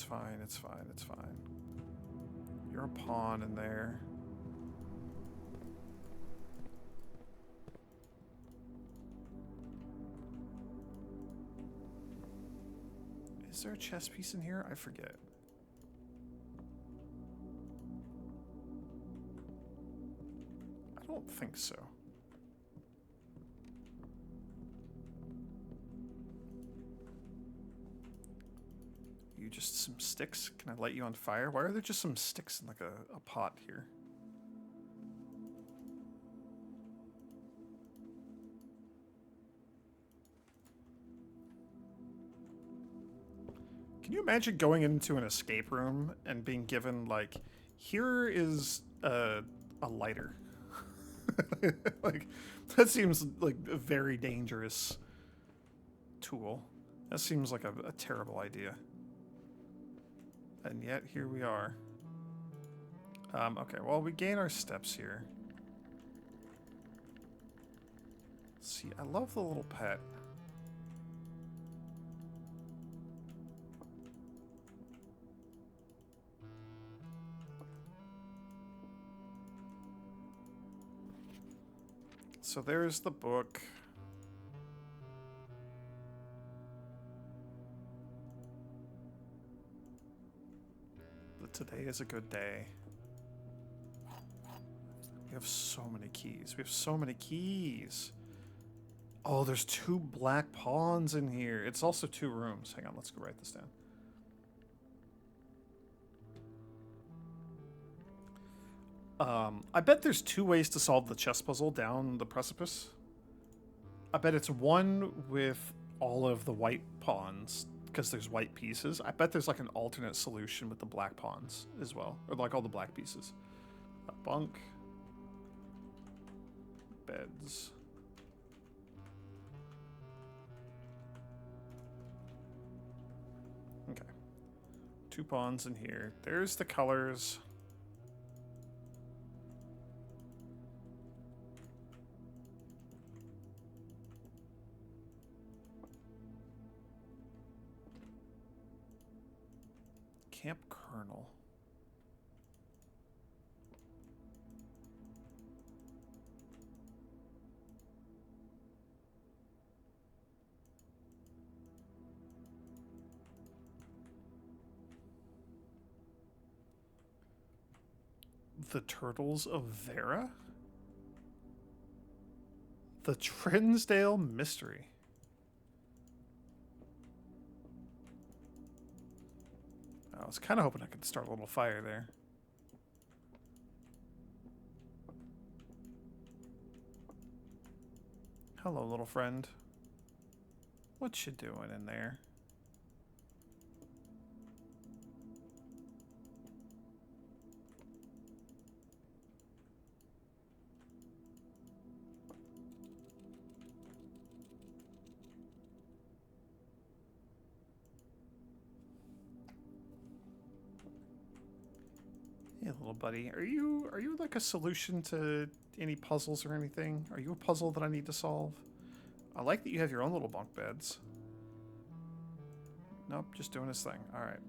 A: You're a pawn in there. Is there a chess piece in here? I forget. I don't think so. You just some sticks? Can I light you on fire? Why are there just some sticks in like a pot here? Can you imagine going into an escape room and being given like, here is a lighter? Like, that seems like a very dangerous tool. That seems like a terrible idea. And yet, here we are. Okay, well, we gain our steps here. Let's see, I love the little pet. So there's the book. Today is a good day. We have so many keys. Oh, there's 2 black pawns in here. It's also 2 rooms. Hang on, let's go write this down. I bet there's 2 ways to solve the chess puzzle down the precipice. I bet it's one with all of the white pawns, because there's white pieces. I bet there's like an alternate solution with the black pawns as well. Or like all the black pieces. A bunk. Beds. Okay. 2 pawns in here. There's the colors. Camp Colonel. The Turtles of Vera? The Trinsdale Mystery. I was kind of hoping I could start a little fire there. Hello, little friend. What you doing in there? Hey, little buddy. Are you like a solution to any puzzles or anything? Are you a puzzle that I need to solve? I like that you have your own little bunk beds. Nope, just doing his thing. All right.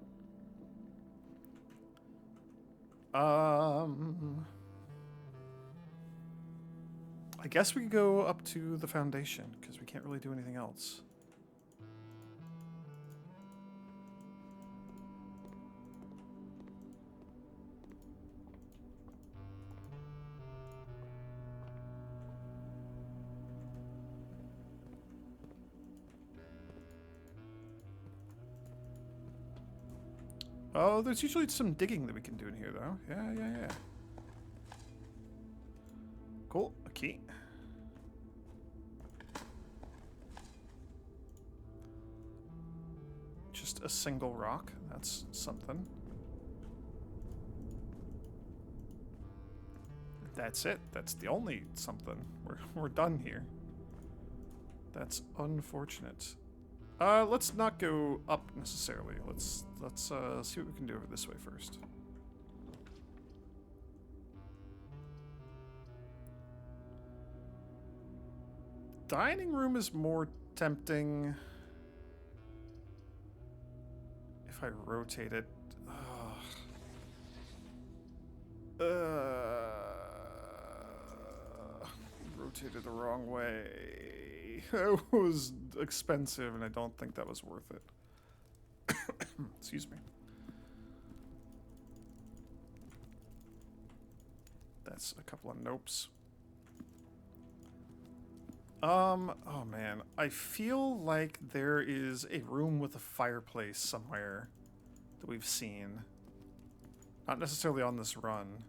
A: I guess we could go up to the foundation because we can't really do anything else. Oh, there's usually some digging that we can do in here, though. Yeah. Cool. A key. Just a single rock. That's something. That's it. That's the only something. We're done here. That's unfortunate. Let's not go up necessarily. Let's see what we can do over this way first. Dining room is more tempting if I rotate it. Rotated the wrong way. It was expensive, and I don't think that was worth it. Excuse me. That's a couple of nopes. Oh man, I feel like there is a room with a fireplace somewhere that we've seen. Not necessarily on this run,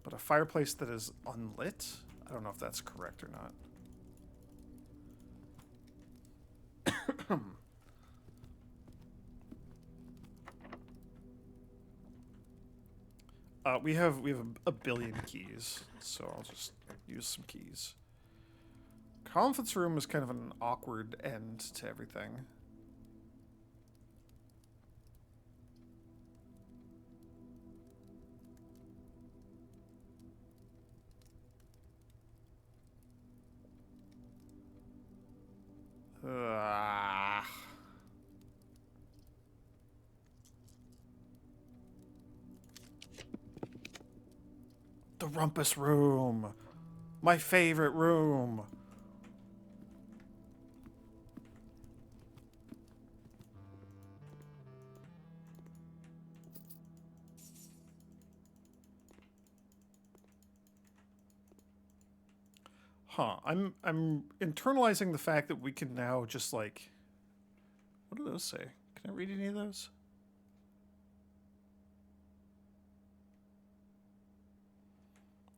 A: but a fireplace that is unlit? I don't know if that's correct or not. We have a billion keys, so I'll just use some keys. Conference room is kind of an awkward end to everything. The rumpus room. My favorite room. Huh, I'm internalizing the fact that we can now just like, what do those say? Can I read any of those?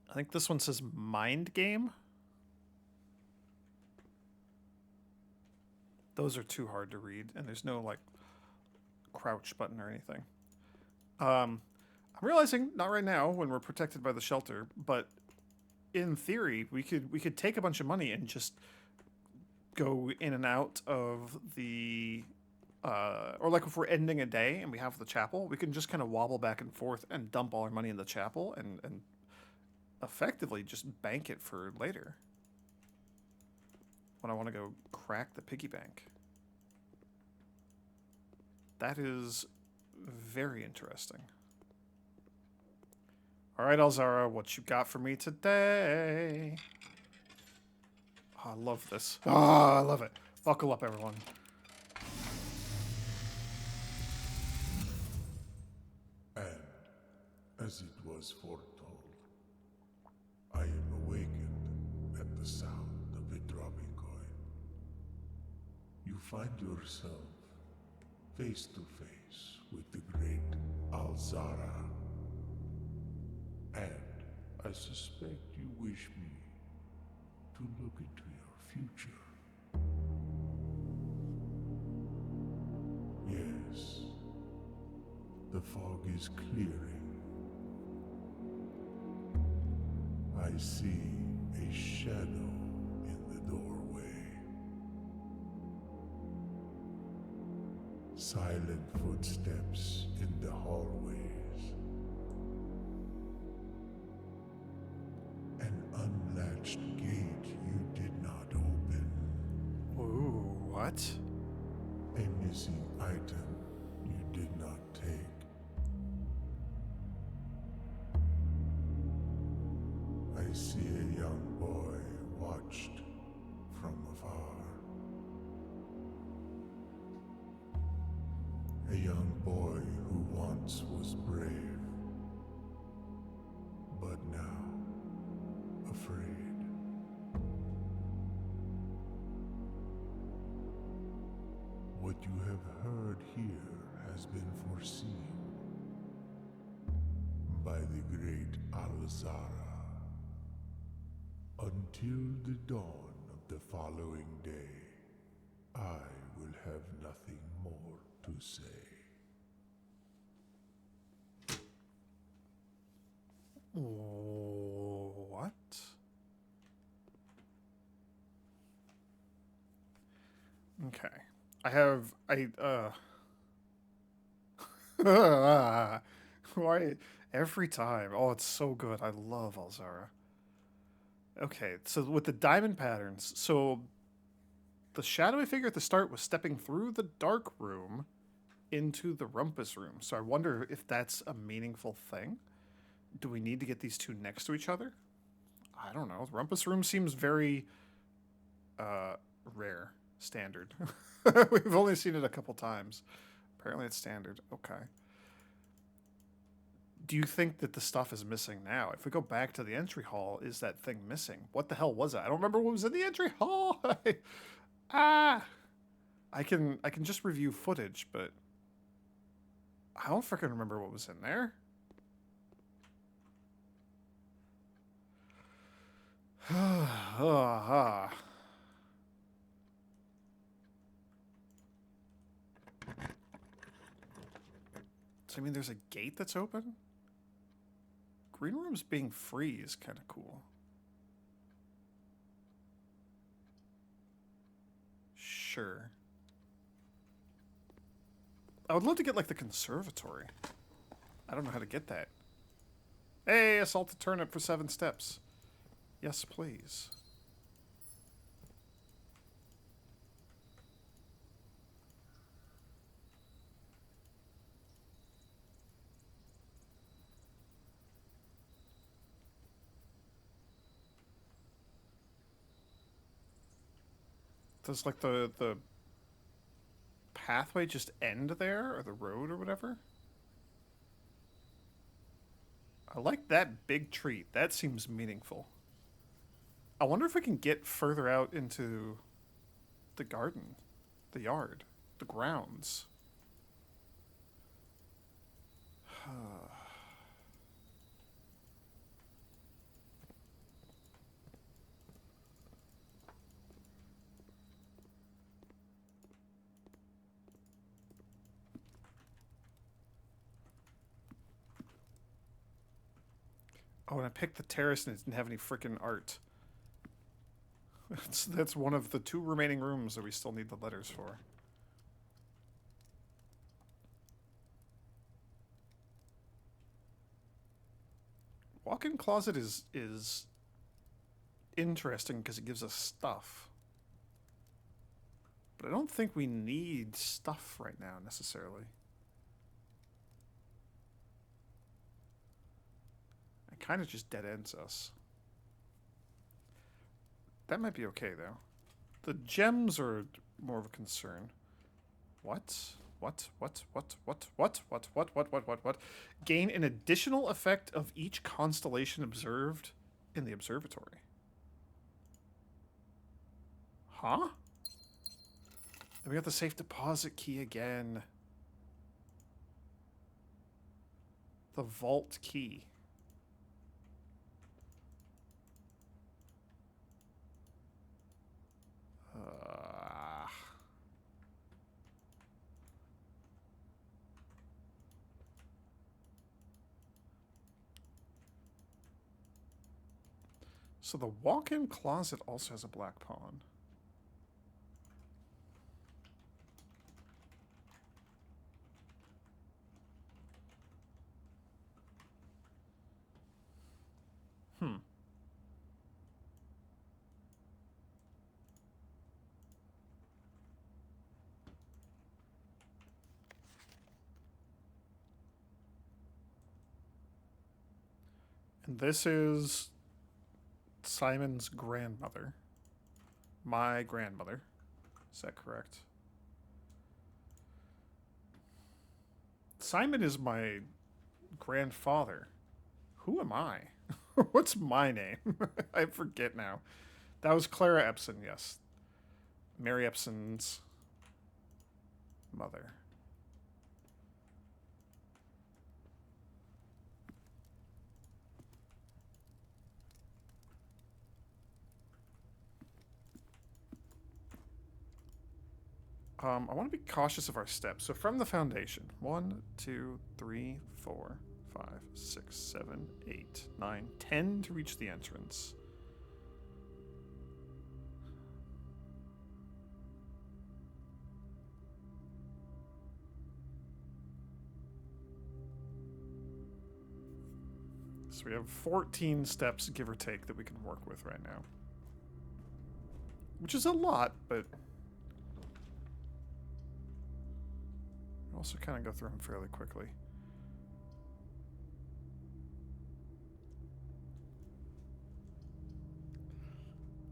A: I think this one says mind game. Those are too hard to read, and there's no like crouch button or anything. I'm realizing, not right now when we're protected by the shelter, but in theory, we could take a bunch of money and just go in and out of the, or like if we're ending a day and we have the chapel, we can just kind of wobble back and forth and dump all our money in the chapel and effectively just bank it for later. When I want to go crack the piggy bank. That is very interesting. All right, Alzara, what you got for me today? Oh, I love this. Oh, I love it. Buckle up, everyone.
B: And As it was foretold, I am awakened at the sound of a dropping coin. You find yourself face to face with the great Alzara. And I suspect you wish me to look into your future. Yes, the fog is clearing. I see a shadow in the doorway. Silent footsteps in the hallways. An unlatched gate you did not open.
A: Ooh, what?
B: A missing item you did not take. I see a young boy watched from afar. A young boy who once was brave, but now afraid. What you have heard here has been foreseen by the great Alzara. Until the dawn of the following day, I will have nothing more to say.
A: What? Okay. Why every time? Oh, it's so good. I love Alzara. Okay, so with the diamond patterns, so the shadowy figure at the start was stepping through the dark room into the rumpus room. So I wonder if that's a meaningful thing. Do we need to get these two next to each other? I don't know. The rumpus room seems very rare, standard. We've only seen it a couple times. Apparently it's standard. Okay. Do you think that the stuff is missing now? If we go back to the entry hall, is that thing missing? What the hell was that? I don't remember what was in the entry hall. I can just review footage, but I don't freaking remember what was in there. So I mean, there's a gate that's open? Green rooms being free is kind of cool. Sure. I would love to get, like, the conservatory. I don't know how to get that. Hey, a salted turnip for 7 steps. Yes, please. Does, like, the pathway just end there? Or the road or whatever? I like that big tree. That seems meaningful. I wonder if we can get further out into the garden, the yard, the grounds. Oh, and I picked the terrace and it didn't have any freaking art. That's one of the 2 remaining rooms that we still need the letters for. Walk-in closet is interesting because it gives us stuff. But I don't think we need stuff right now necessarily. It kind of just dead ends us. That might be okay though. The gems are more of a concern. What? What? Gain an additional effect of each constellation observed in the observatory. Huh? And we got the safe deposit key again. The vault key. So the walk-in closet also has a black pawn. And this is Simon's grandmother. My grandmother. Is that correct? Simon is my grandfather. Who am I? What's my name? I forget now. That was Clara Epson, yes. Mary Epson's mother. I want to be cautious of our steps. So from the foundation, 1, 2, 3, 4, 5, 6, 7, 8, 9, 10 to reach the entrance. So we have 14 steps, give or take, that we can work with right now. Which is a lot, but we also kind of go through them fairly quickly.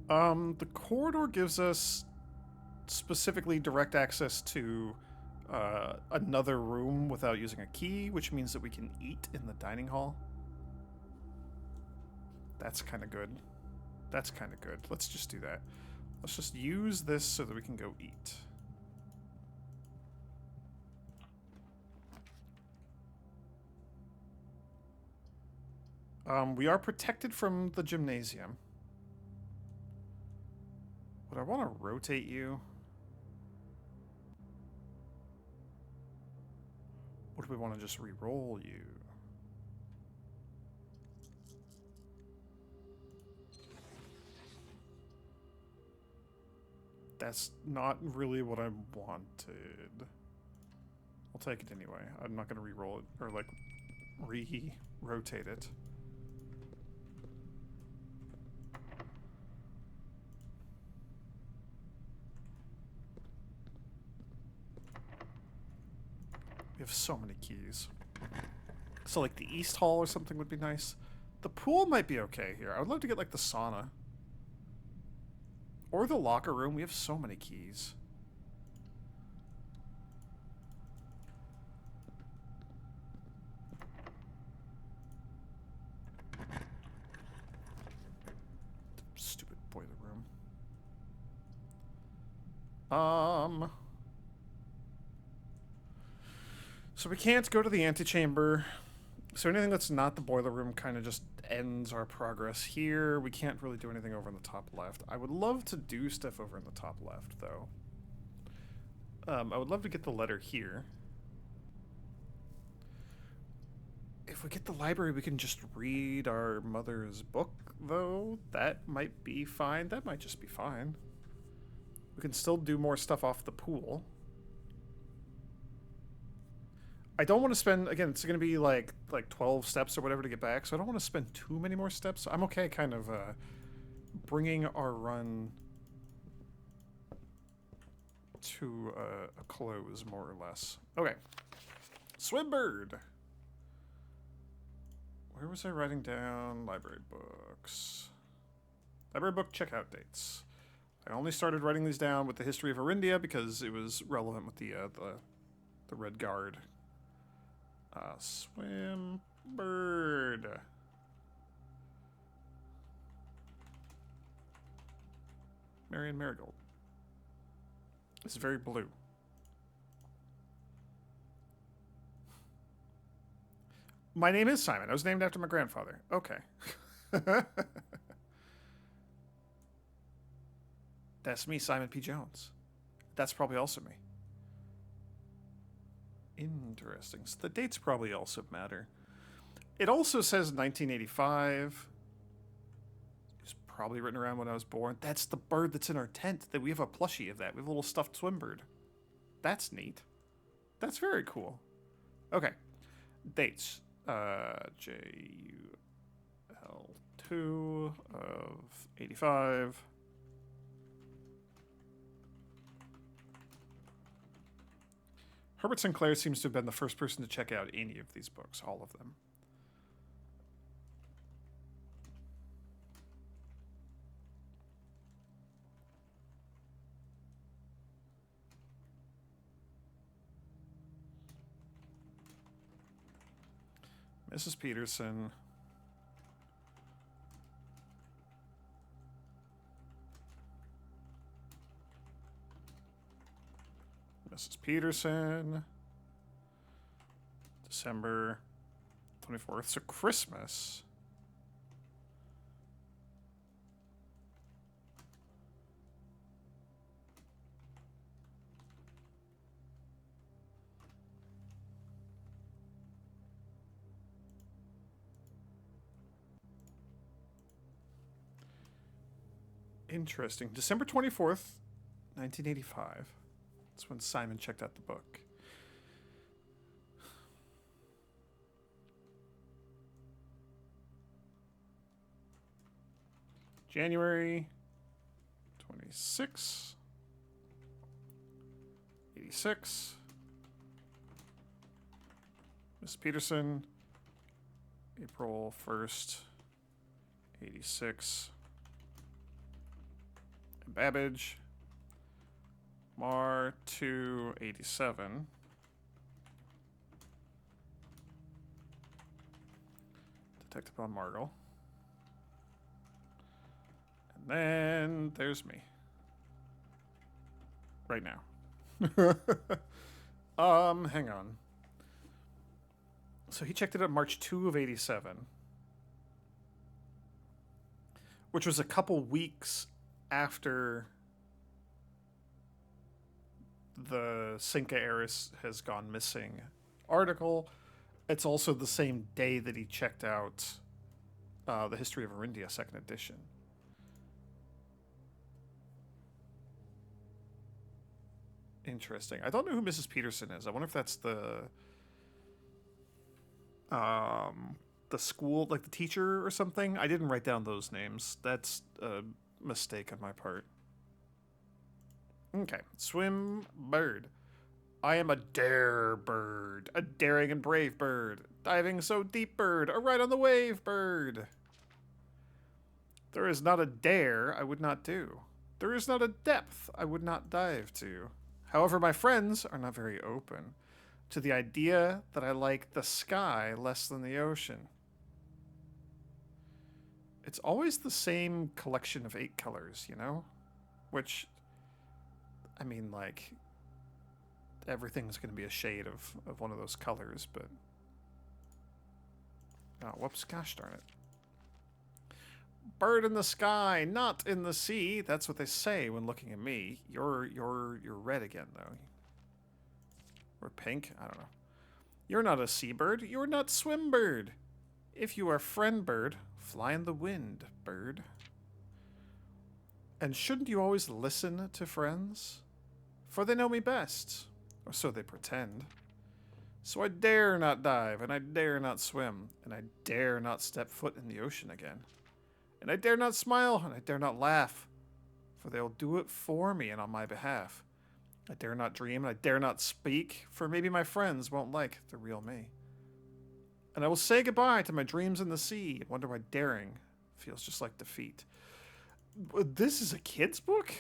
A: The corridor gives us specifically direct access to another room without using a key, which means that we can eat in the dining hall. That's kind of good. That's kind of good. Let's just do that. Let's just use this so that we can go eat. We are protected from the gymnasium. Would I want to rotate you? Or do we want to just re-roll you? That's not really what I wanted. I'll take it anyway. I'm not going to re-roll it, or like, re-rotate it. We have so many keys. So like the East Hall or something would be nice. The pool might be okay here. I would love to get like the sauna. Or the locker room. We have so many keys. Stupid boiler room. So we can't go to the antechamber. So anything that's not the boiler room kind of just ends our progress here. We can't really do anything over in the top left. I would love to do stuff over in the top left, though. I would love to get the letter here. If we get the library, we can just read our mother's book, though. That might be fine. That might just be fine. We can still do more stuff off the pool. I don't want to spend, again, it's going to be like 12 steps or whatever to get back, so I don't want to spend too many more steps. I'm okay kind of bringing our run to a close, more or less. Okay. Swimbird! Where was I writing down? Library books. Library book checkout dates. I only started writing these down with the history of Arindia because it was relevant with the the Red Guard. Swim bird. Marion Marigold. It's very blue. My name is Simon. I was named after my grandfather. Okay. That's me, Simon P. Jones. That's probably also me. Interesting. So the dates probably also matter. It also says 1985. It's probably written around when I was born. That's the bird that's in our tent. That we have a plushie of that. We have a little stuffed swim bird. That's neat. That's very cool. Okay. Dates. JUL2 of 85. Herbert Sinclair seems to have been the first person to check out any of these books, all of them. Mrs. Peterson. Mrs. Peterson. December 24th. So Christmas. Interesting. December 24th, 1985. That's when Simon checked out the book. January 26, 86. Miss Peterson, April 1st, 86. And Babbage, Mar 2, 87. Detective on Margle. And then there's me. Right now. Hang on. So he checked it out March 2 of 87. Which was a couple weeks after the Cinca Eris has gone missing article. It's also the same day that he checked out the History of Arindia 2nd edition. Interesting. I don't know who Mrs. Peterson is. I wonder if that's the school, like the teacher or something. I didn't write down those names. That's a mistake on my part. Okay. Swim bird. I am a dare bird. A daring and brave bird. Diving so deep bird. A ride on the wave bird. There is not a dare I would not do. There is not a depth I would not dive to. However, my friends are not very open to the idea that I like the sky less than the ocean. It's always the same collection of 8 colors, you know? Which, I mean, like, everything's going to be a shade of one of those colors, but... Oh, whoops, gosh darn it. Bird in the sky, not in the sea. That's what they say when looking at me. You're red again, though. Or pink? I don't know. You're not a seabird. You're not swim bird. If you are friend bird, fly in the wind, bird. And shouldn't you always listen to friends? For they know me best. Or so they pretend. So I dare not dive, and I dare not swim, and I dare not step foot in the ocean again. And I dare not smile, and I dare not laugh, for they'll do it for me and on my behalf. I dare not dream, and I dare not speak, for maybe my friends won't like the real me. And I will say goodbye to my dreams in the sea, and wonder why daring feels just like defeat. This is a kid's book?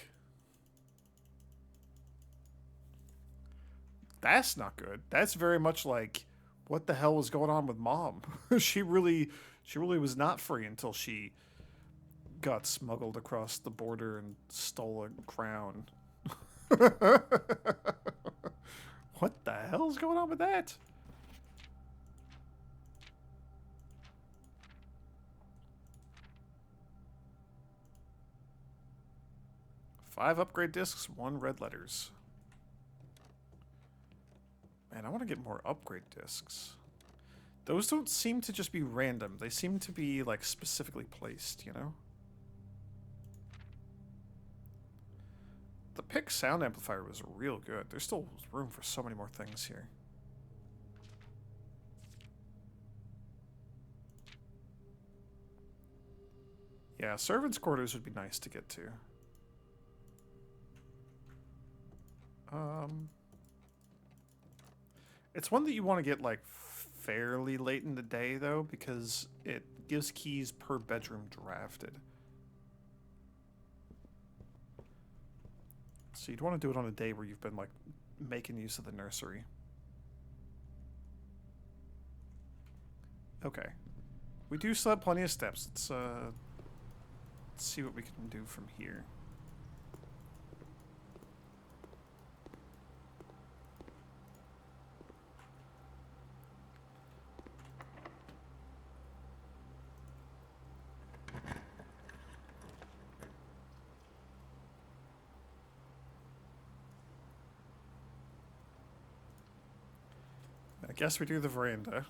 A: That's not good. That's very much like, what the hell was going on with Mom? she really was not free until she got smuggled across the border and stole a crown. What the hell's going on with that? Five upgrade discs, 1 red letters. Man, I want to get more upgrade discs. Those don't seem to just be random. They seem to be, like, specifically placed, you know? The pick sound amplifier was real good. There's still room for so many more things here. Yeah, servants' quarters would be nice to get to. It's one that you want to get, like, fairly late in the day, though, because it gives keys per bedroom drafted. So you'd want to do it on a day where you've been, like, making use of the nursery. Okay. We do still have plenty of steps. Let's see what we can do from here. I guess we do the veranda.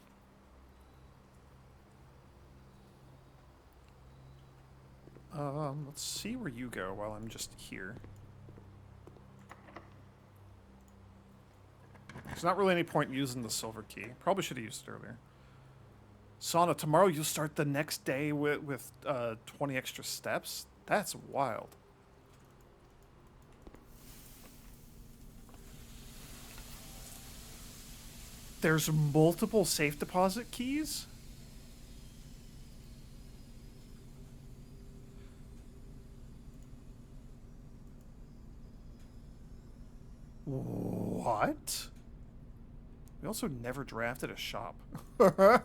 A: Let's see where you go while I'm just here. There's not really any point using the silver key. Probably should have used it earlier. Sauna, tomorrow you'll start the next day with 20 extra steps? That's wild. There's multiple safe deposit keys? What? We also never drafted a shop. That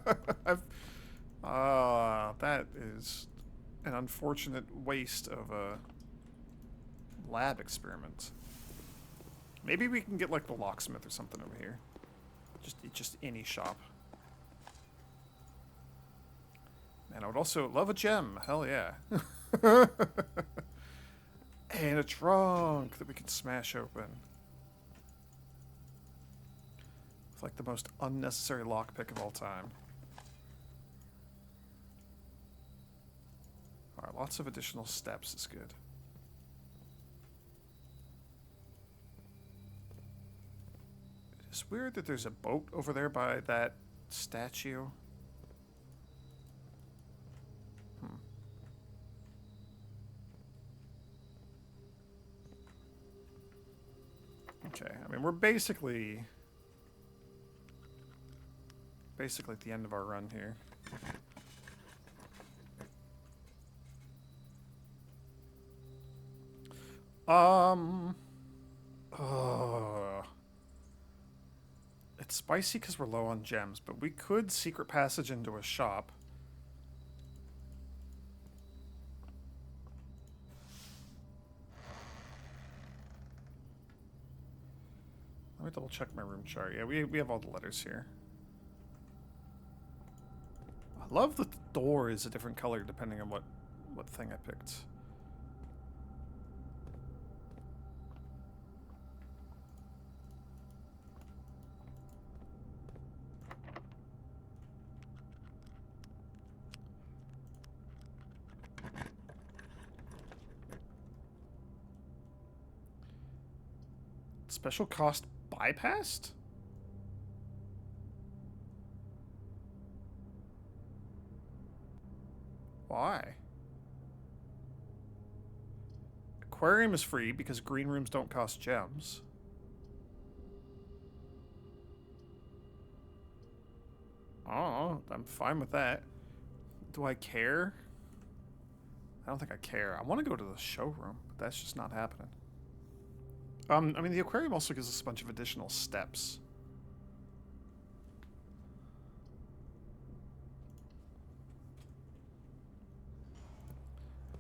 A: is an unfortunate waste of a lab experiment. Maybe we can get like the locksmith or something over here. Just any shop. Man, I would also love a gem. Hell yeah. And a trunk that we can smash open. With like the most unnecessary lockpick of all time. Alright, lots of additional steps is good. It's weird that there's a boat over there by that statue. Okay, I mean, we're basically at the end of our run here. It's spicy because we're low on gems, but we could secret passage into a shop. Let me double check my room chart. Yeah, we have all the letters here. I love that the door is a different color depending on what thing I picked. Special cost bypassed? Why? Aquarium is free because green rooms don't cost gems. Oh, I'm fine with that. Do I care? I don't think I care. I want to go to the showroom, but that's just not happening. I mean, the aquarium also gives us a bunch of additional steps.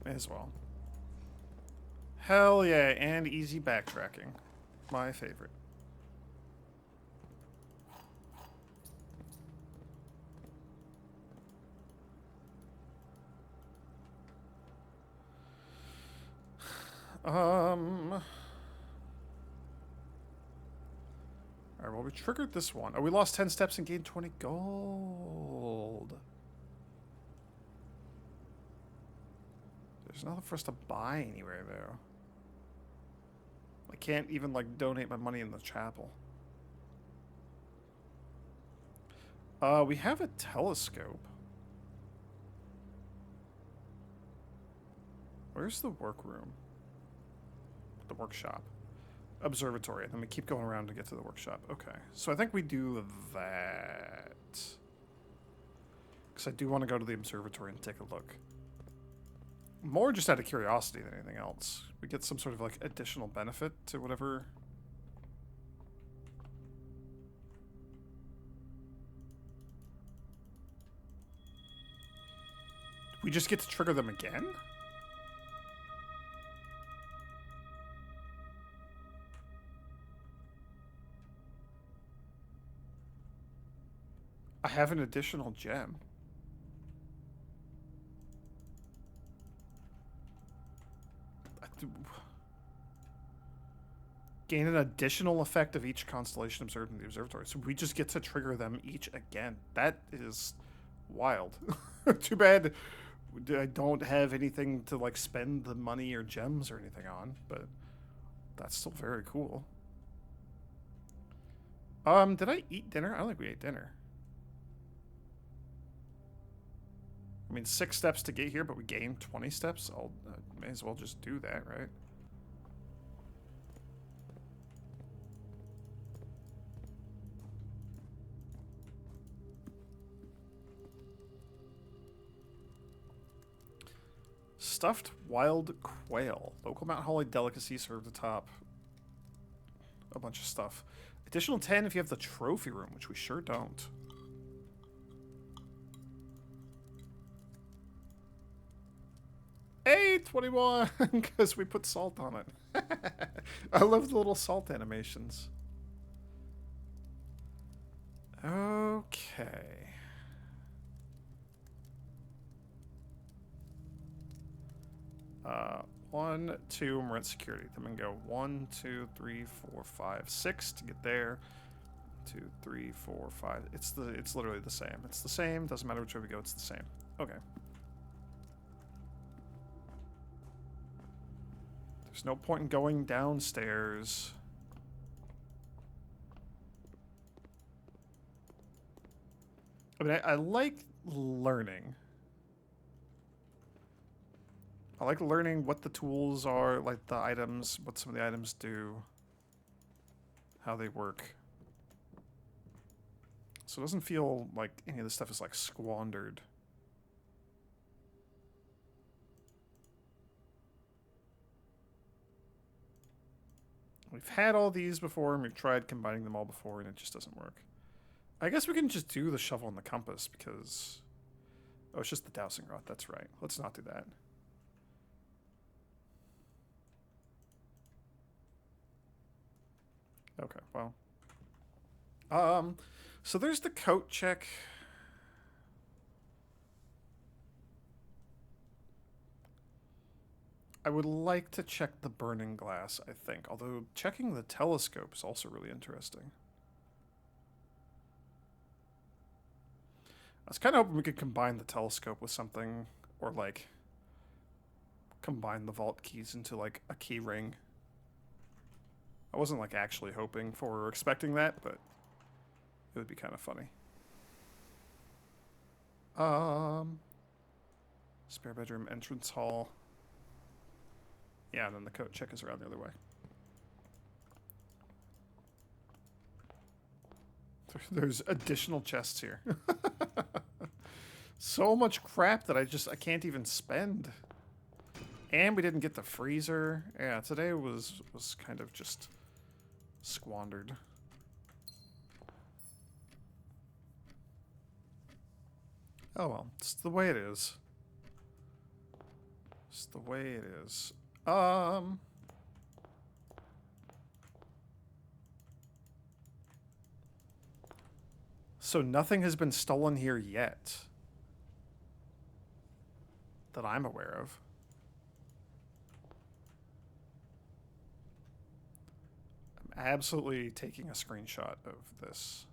A: May as well. Hell yeah, and easy backtracking. My favorite. Alright, well, we triggered this one. Oh, we lost 10 steps and gained 20 gold. There's nothing for us to buy anywhere, though. I can't even, like, donate my money in the chapel. We have a telescope. Where's the workroom? The workshop. Observatory. And then we keep going around to get to the workshop. Okay. So I think we do that. Because I do want to go to the observatory and take a look. More just out of curiosity than anything else. We get some sort of, like, additional benefit to whatever... We just get to trigger them again? I have an additional gem. Gain an additional effect of each constellation observed in the observatory. So we just get to trigger them each again. That is wild. Too bad I don't have anything to, like, spend the money or gems or anything on, but that's still very cool. Did I eat dinner? I don't think we ate dinner. I mean, 6 steps to get here, but we gained 20 steps. I'll may as well just do that, right? Stuffed wild quail. Local Mount Holly delicacy served atop a bunch of stuff. Additional 10 if you have the trophy room, which we sure don't. Hey, 21! Because we put salt on it. I love the little salt animations. Okay. One, two, and we're at security. Then we can go 1, 2, 3, 4, 5, 6 to get there. 2, 3, 4, 5. It's literally the same. It's the same. Doesn't matter which way we go. It's the same. Okay. There's no point in going downstairs. I mean, I like learning. I like learning what the tools are, like the items, what some of the items do, how they work. So it doesn't feel like any of this stuff is, like, squandered. We've had all these before, and we've tried combining them all before, and it just doesn't work. I guess we can just do the shovel and the compass, because... Oh, it's just the dowsing rod, that's right. Let's not do that. Okay, well. So there's the coat check. I would like to check the burning glass, I think. Although checking the telescope is also really interesting. I was kind of hoping we could combine the telescope with something, or, like, combine the vault keys into, like, a key ring. I wasn't, like, actually hoping for or expecting that, but it would be kind of funny. Spare bedroom, entrance hall. Yeah, and then the coat check is around the other way. There's additional chests here. So much crap that I can't even spend. And we didn't get the freezer. Yeah, today was kind of just squandered. Oh well, it's the way it is. It's the way it is. So nothing has been stolen here yet. That I'm aware of. I'm absolutely taking a screenshot of this.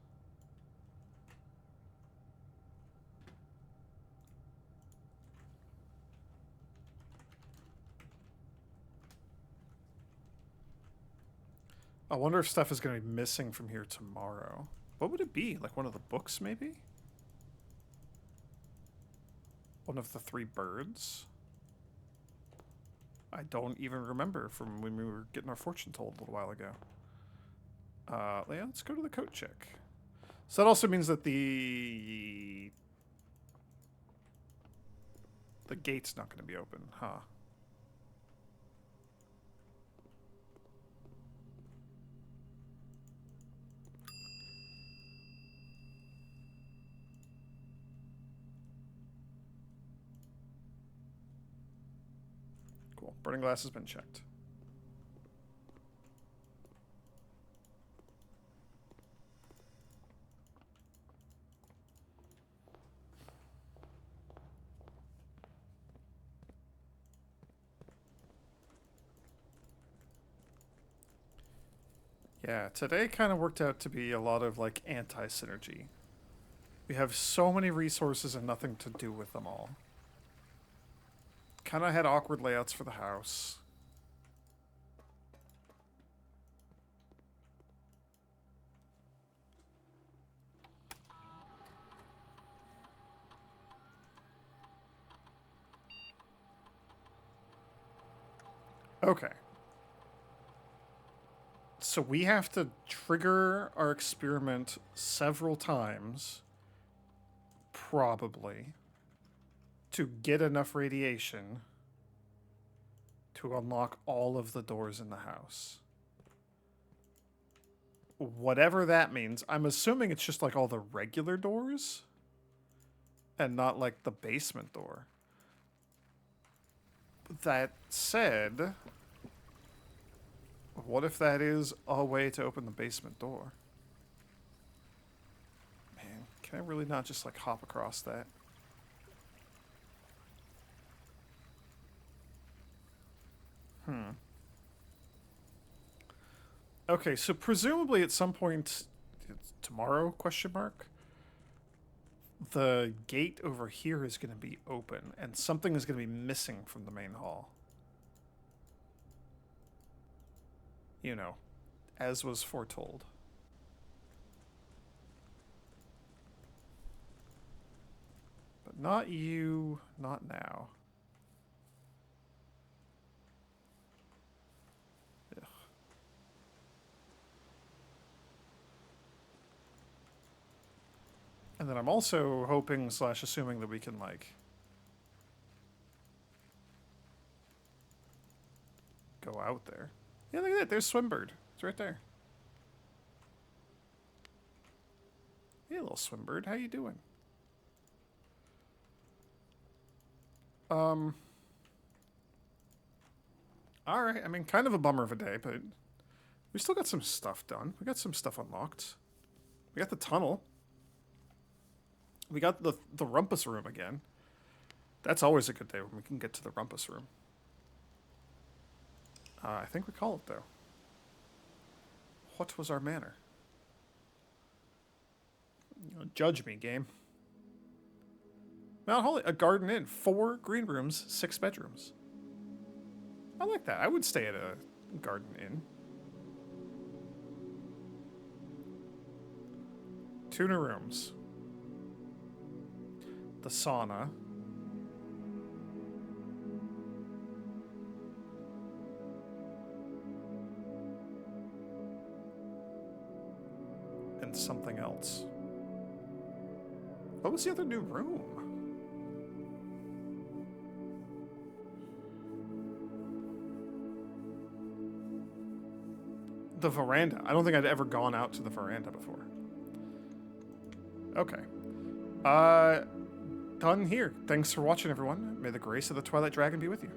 A: I wonder if stuff is going to be missing from here tomorrow. What would it be? Like one of the books, maybe? One of the 3 birds? I don't even remember from when we were getting our fortune told a little while ago. Yeah, let's go to the coat check. So that also means that the gate's not going to be open, huh? Cool. Burning glass has been checked. Yeah, today kind of worked out to be a lot of like anti-synergy. We have so many resources and nothing to do with them all. Kind of had awkward layouts for the house. Okay. So we have to trigger our experiment several times, probably, to get enough radiation to unlock all of the doors in the house. Whatever that means. I'm assuming it's just like all the regular doors and not like the basement door. That said, what if that is a way to open the basement door? Man, can I really not just like hop across that? Okay, so presumably at some point tomorrow, question mark, the gate over here is going to be open and something is going to be missing from the main hall. You know, as was foretold. But not you, not now. Ugh. And then I'm also hoping / assuming that we can like go out there. Yeah, look at that. There's Swimbird. It's right there. Hey, little Swimbird. How you doing? All right. I mean, kind of a bummer of a day, but we still got some stuff done. We got some stuff unlocked. We got the tunnel. We got the rumpus room again. That's always a good day when we can get to the rumpus room. I think we call it, though. What was our manner? Judge me, game. Mount Holly, a garden inn, 4 green rooms, 6 bedrooms. I like that. I would stay at a garden inn. 2 new rooms. The sauna. And something else. What was the other new room? the veranda. I don't think I'd ever gone out to the veranda before. Okay. Done here. Thanks for watching, everyone. May the grace of the Twilight Dragon be with you.